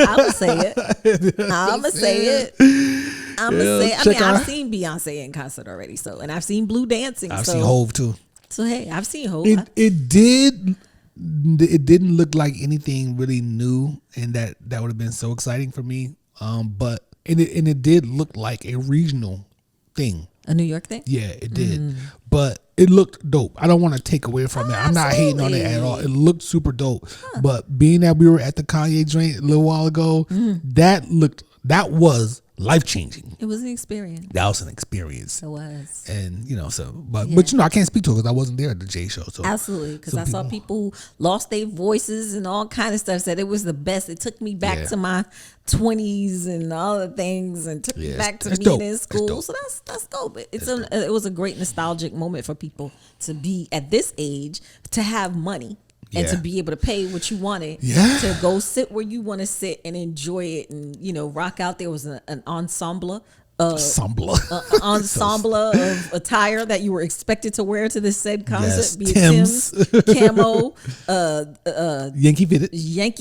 I'ma say it. I'ma say it. I mean, I've seen Beyonce in concert already, and I've seen Blue dancing. I've seen Hove too. So hey, I've seen Hove. It didn't look like anything really new, and that would have been so exciting for me. But it did look like a regional thing, a New York thing. Yeah, it did. But it looked dope. I don't want to take away from it. I'm not hating on it at all. It looked super dope. But being that we were at the Kanye joint a little while ago, that was life-changing. It was an experience. That was an experience. It was. And, but I can't speak to it because I wasn't there at the J show. So absolutely, because I saw people who lost their voices and all kind of stuff, said it was the best. It took me back to my 20s and all the things, and took me back to being in school. So that's dope. It was a great nostalgic moment for people to be at this age, to have money. And to be able to pay what you wanted, to go sit where you want to sit and enjoy it, and rock out. There was an ensemble of attire that you were expected to wear to this said concert. Be it Tim's, camo, Yankee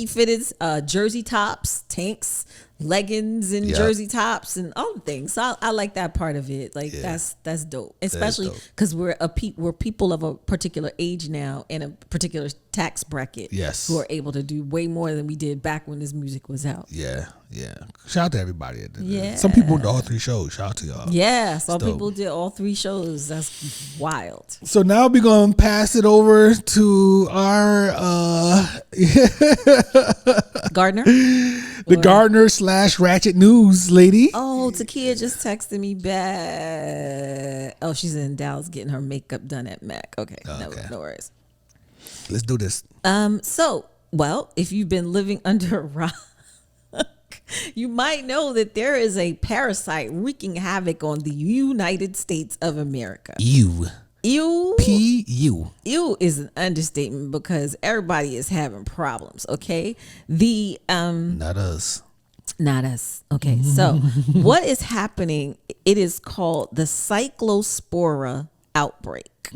Fitteds, jersey tops, tanks, leggings and Yep. jersey tops and all the things. So I like that part of it. Like that's dope, especially because we're people of a particular age now and a particular tax bracket. Yes. Who are able to do way more than we did back when this music was out. Yeah. Shout out to everybody. Yeah. Some people did all 3 shows. Shout out to y'all. Yeah, some dope. people did all 3 shows. That's wild. So now we're gonna pass it over to our Gardner. the Gardner / Ratchet News lady. Oh, Takia just texted me back. Oh, she's in Dallas getting her makeup done at Mac. Okay. No worries. Let's do this. So, well, if you've been living under a rock, you might know that there is a parasite wreaking havoc on the United States of America. Ew. Ew is an understatement because everybody is having problems. Okay, Not us. Okay, so what is happening? It is called the cyclospora outbreak.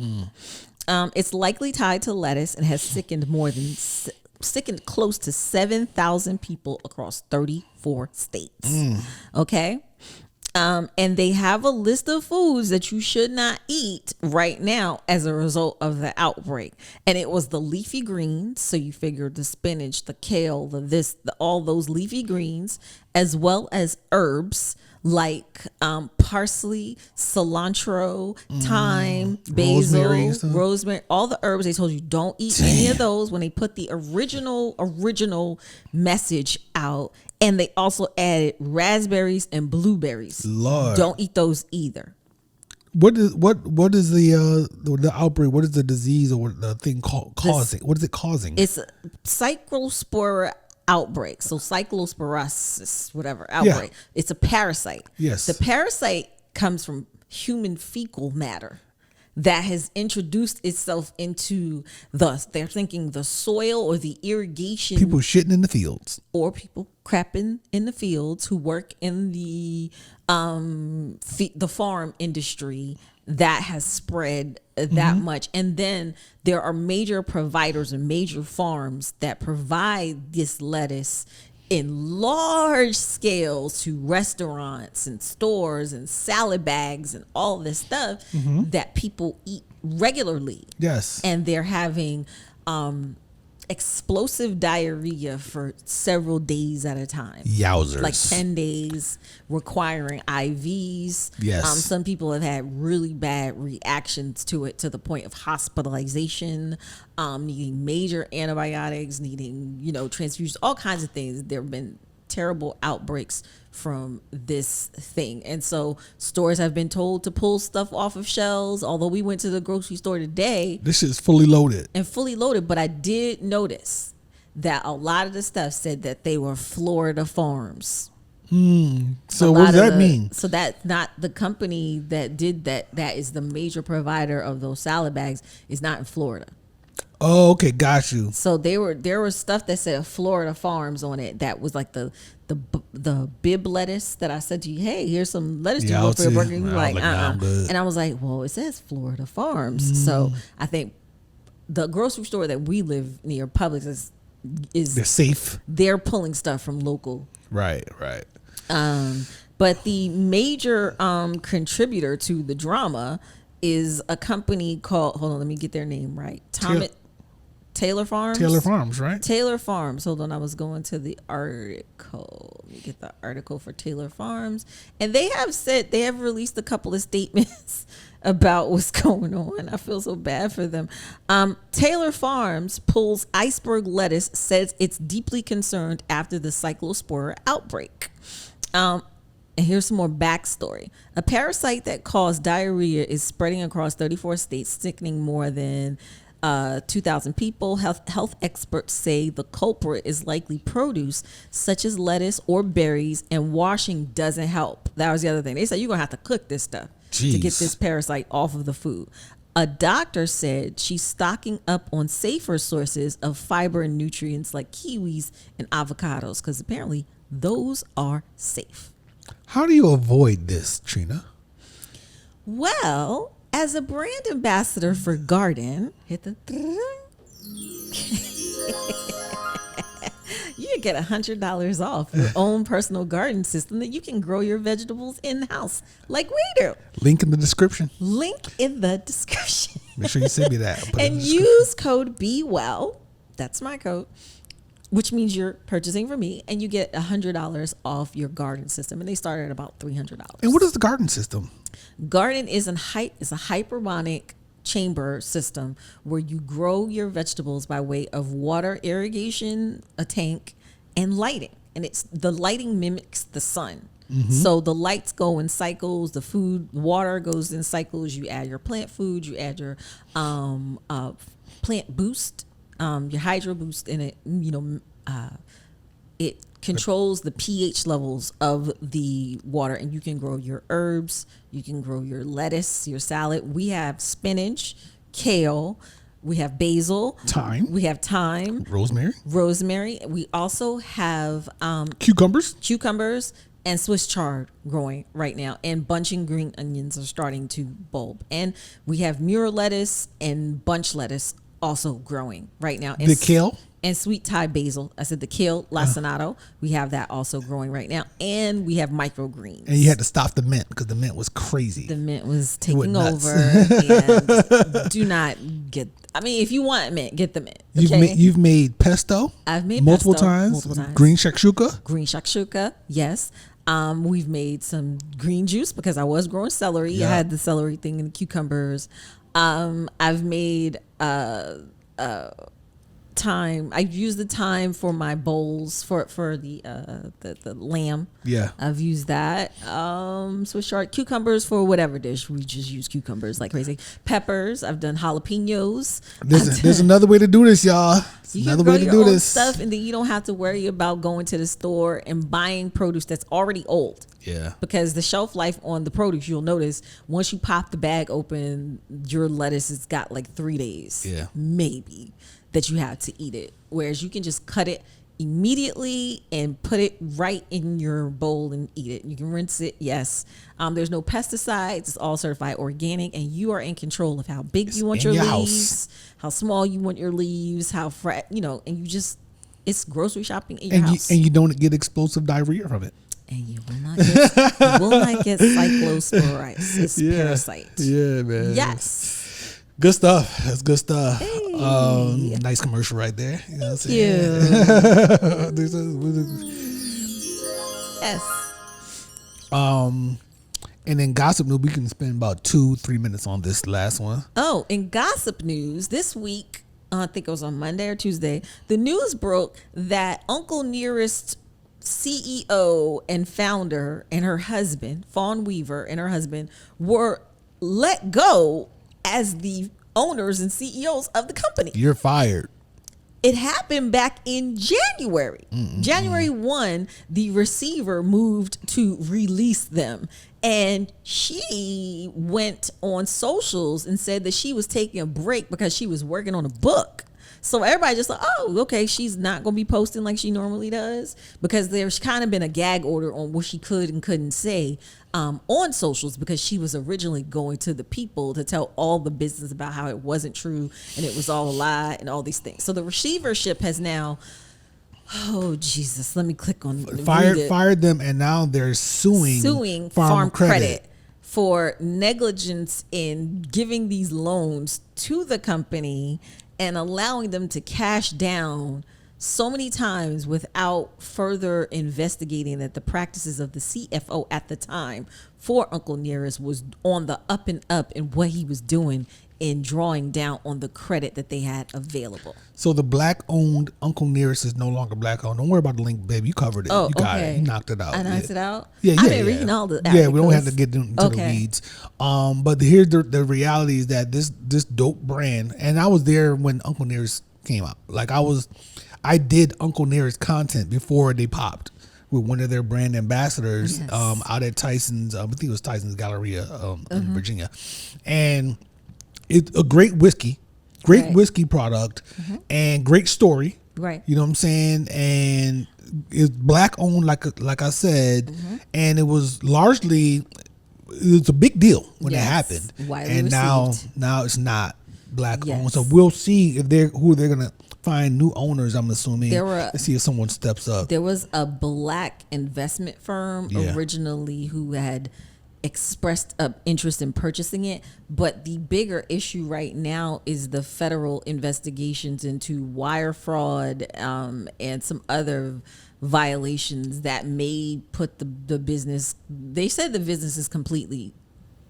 It's likely tied to lettuce and has sickened close to 7,000 people across 34 states. Okay. And they have a list of foods that you should not eat right now as a result of the outbreak. And it was the leafy greens. So you figure the spinach, the kale, all those leafy greens, as well as herbs like parsley, cilantro, thyme, basil, rosemary, all the herbs. They told you don't eat any of those when they put the original message out. And they also added raspberries and blueberries. Lord, don't eat those either. What is the outbreak? What is the disease or the thing causing? What is it causing? It's a cyclospora outbreak. So cyclosporosis, whatever outbreak. Yeah. It's a parasite. Yes. The parasite comes from human fecal matter that has introduced itself into they're thinking the soil or the irrigation. People shitting in the fields. Or people crapping in the fields who work in the farm industry that has spread that much. And then there are major providers and major farms that provide this lettuce in large scales to restaurants and stores and salad bags and all this stuff that people eat regularly. Yes. And they're having explosive diarrhea for several days at a time. Yowzers. Like 10 days, requiring IVs. Yes. Some people have had really bad reactions to it to the point of hospitalization, needing major antibiotics, needing, transfusions, all kinds of things. There have been terrible outbreaks from this thing. And so stores have been told to pull stuff off of shelves. Although we went to the grocery store today. This is fully loaded. But I did notice that a lot of the stuff said that they were Florida farms. So what does that mean? So that's not the company that did that. That is the major provider of those salad bags is not in Florida. Oh, okay, got you. So there was stuff that said Florida Farms on it that was like the bib lettuce that I said to you, hey, here's some lettuce to go for your burger. And you're like, and I was like, well, it says Florida Farms. So I think the grocery store that we live near, Publix, is they're safe. They're pulling stuff from local. Right. But the major contributor to the drama is a company called, hold on, let me get their name right. Taylor Farms? Taylor Farms, right? Taylor Farms. Hold on, I was going to the article. Let me get the article for Taylor Farms. And they have released a couple of statements about what's going on. I feel so bad for them. Taylor Farms pulls iceberg lettuce, says it's deeply concerned after the cyclospora outbreak. And here's some more backstory. A parasite that caused diarrhea is spreading across 34 states, sickening more than 2,000 people. Health experts say the culprit is likely produce such as lettuce or berries, and washing doesn't help. That was the other thing. They said you're going to have to cook this stuff to get this parasite off of the food. A doctor said she's stocking up on safer sources of fiber and nutrients like kiwis and avocados because apparently those are safe. How do you avoid this, Trina? Well, as a brand ambassador for Garden, hit the you get $100 off your own personal garden system that you can grow your vegetables in the house like we do. Link in the description. Link in the description. Make sure you send me that. And use code BEWELL. That's my code. Which means you're purchasing from me, and you get $100 off your garden system, and they start at about $300. And what is the garden system? Garden is a hydroponic chamber system where you grow your vegetables by way of water irrigation, a tank, and lighting. And the lighting mimics the sun. So the lights go in cycles. The water goes in cycles. You add your plant food. You add your plant boost. Your hydro boost in it, it controls the pH levels of the water, and you can grow your herbs, you can grow your lettuce, your salad. We have spinach, kale, we have basil, we have thyme, rosemary. We also have cucumbers and Swiss chard growing right now, and bunching green onions are starting to bulb, and we have muir lettuce and bunch lettuce also growing right now. And the kale? And sweet Thai basil. I said the kale lacinato. We have that also growing right now. And we have microgreens. And you had to stop the mint because the mint was crazy. The mint was taking over. And do not get... I mean, if you want mint, get the mint. Okay? You've made pesto? I've made multiple pesto times. Multiple times. Green shakshuka? Green shakshuka, yes. We've made some green juice because I was growing celery. Yeah. I had the celery thing and the cucumbers. I've made thyme. I use the thyme for my bowls for the lamb. Yeah, I've used that. Swiss chard, cucumbers for whatever dish. We just use cucumbers like crazy. Peppers. I've done jalapenos. There's another way to do this, y'all. You can grow your own stuff, and then you don't have to worry about going to the store and buying produce that's already old. Yeah. Because the shelf life on the produce, you'll notice once you pop the bag open, your lettuce has got like 3 days. Yeah. Maybe that you have to eat it. Whereas you can just cut it immediately and put it right in your bowl and eat it. You can rinse it. Yes. There's no pesticides. It's all certified organic, and you are in control of how big you want your leaves, how small you want your leaves, how and you just, it's grocery shopping in your house. And you don't get explosive diarrhea from it. And you will not get cyclospora. It's parasite. Yeah, man. Yes. Good stuff. That's good stuff. Hey. Nice commercial right there. You know what I'm Yes. And in gossip news, we can spend about 2-3 minutes on this last one. Oh, in gossip news, this week, I think it was on Monday or Tuesday, the news broke that Uncle Nearest CEO and founder and her husband, Fawn Weaver, and her husband were let go as the owners and CEOs of the company. You're fired. It happened back in January. January 1, the receiver moved to release them. And she went on socials and said that she was taking a break because she was working on a book. So everybody just like, oh, okay, she's not going to be posting like she normally does, because there's kind of been a gag order on what she could and couldn't say on socials, because she was originally going to the people to tell all the business about how it wasn't true and it was all a lie and all these things. So the receivership has now, oh Jesus, let me click on fired them, and now they're suing Farm Credit for negligence in giving these loans to the company and allowing them to cash down so many times without further investigating that the practices of the CFO at the time for Uncle Nearest was on the up and up in what he was doing in drawing down on the credit that they had available. So the black-owned Uncle Nearest is no longer black-owned. Don't worry about the link, baby. You covered it. Oh, you got okay. it. You knocked it out. I knocked it out? Yeah, I've been reading all the articles. Yeah, we don't have to get into the weeds. But here's the reality is that this dope brand, and I was there when Uncle Nearest came out. Like I did Uncle Nearest content before they popped with one of their brand ambassadors out at Tyson's, I think it was Tyson's Galleria in Virginia. And it's a great whiskey product and great story. Right. You know what I'm saying? And it's black owned, like I said, and it was a big deal when it happened. Widely and received. now it's not black owned. So we'll see if who they're gonna find new owners, I'm assuming. Let's see if someone steps up. There was a black investment firm originally who had expressed interest in purchasing it, but the bigger issue right now is the federal investigations into wire fraud and some other violations that may put the business. They said the business is completely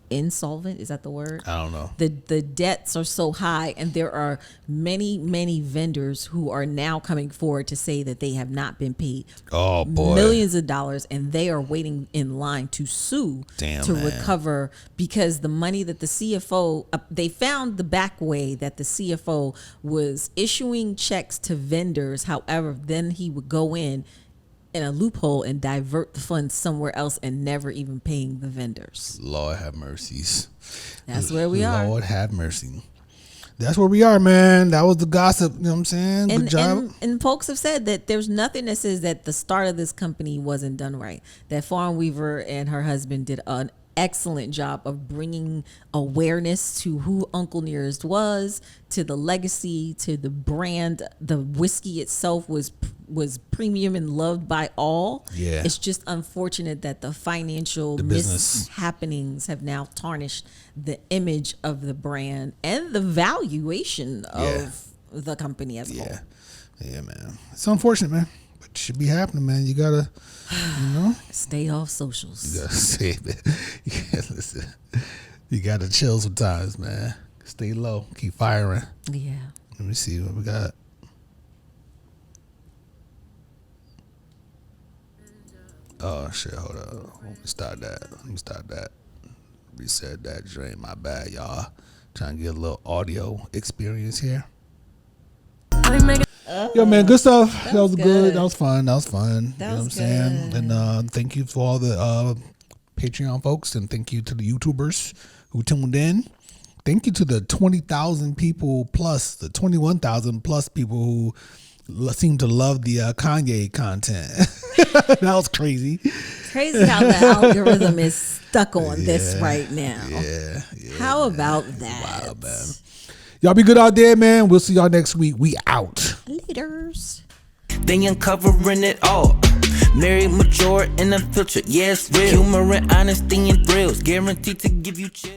insolvent. Is that the word? I don't know. The debts are so high, and there are many vendors who are now coming forward to say that they have not been paid millions of dollars, and they are waiting in line to sue recover, because the money that the CFO they found the back way that the CFO was issuing checks to vendors. However, then he would go in a loophole and divert the funds somewhere else and never even paying the vendors. Lord have mercies. That's where we are. Lord have mercy. That's where we are, man. That was the gossip. You know what I'm saying? Good job. And folks have said that there's nothing that says that the start of this company wasn't done right. That Fawn Weaver and her husband did an excellent job of bringing awareness to who Uncle Nearest was, to the legacy, to the brand. The whiskey itself was premium and loved by all. Yeah. It's just unfortunate that the financial mishappenings have now tarnished the image of the brand and the valuation of the company as a whole. Yeah, man. It's unfortunate, man. But it should be happening, man. You gotta, stay off socials. You gotta save it. Listen. You gotta chill sometimes, man. Stay low. Keep firing. Yeah. Let me see what we got. Oh shit, hold up. Let me start that. Reset that drain. My bad, y'all. Trying to get a little audio experience here. Yo, man, good stuff. That was good. That was fun. You know what I'm saying? And thank you for all the Patreon folks, and thank you to the YouTubers who tuned in. Thank you to the 20,000 people plus, the 21,000 plus people who seem to love the Kanye content. That was crazy. Crazy how the algorithm is stuck on this right now. Yeah. How about that? Wow, man. Y'all be good out there, man. We'll see y'all next week. We out. Laters. They uncovering it all. Married, mature, and unfiltered. Yeah, it's real. Humor and honesty and thrills. Guaranteed to give you chill.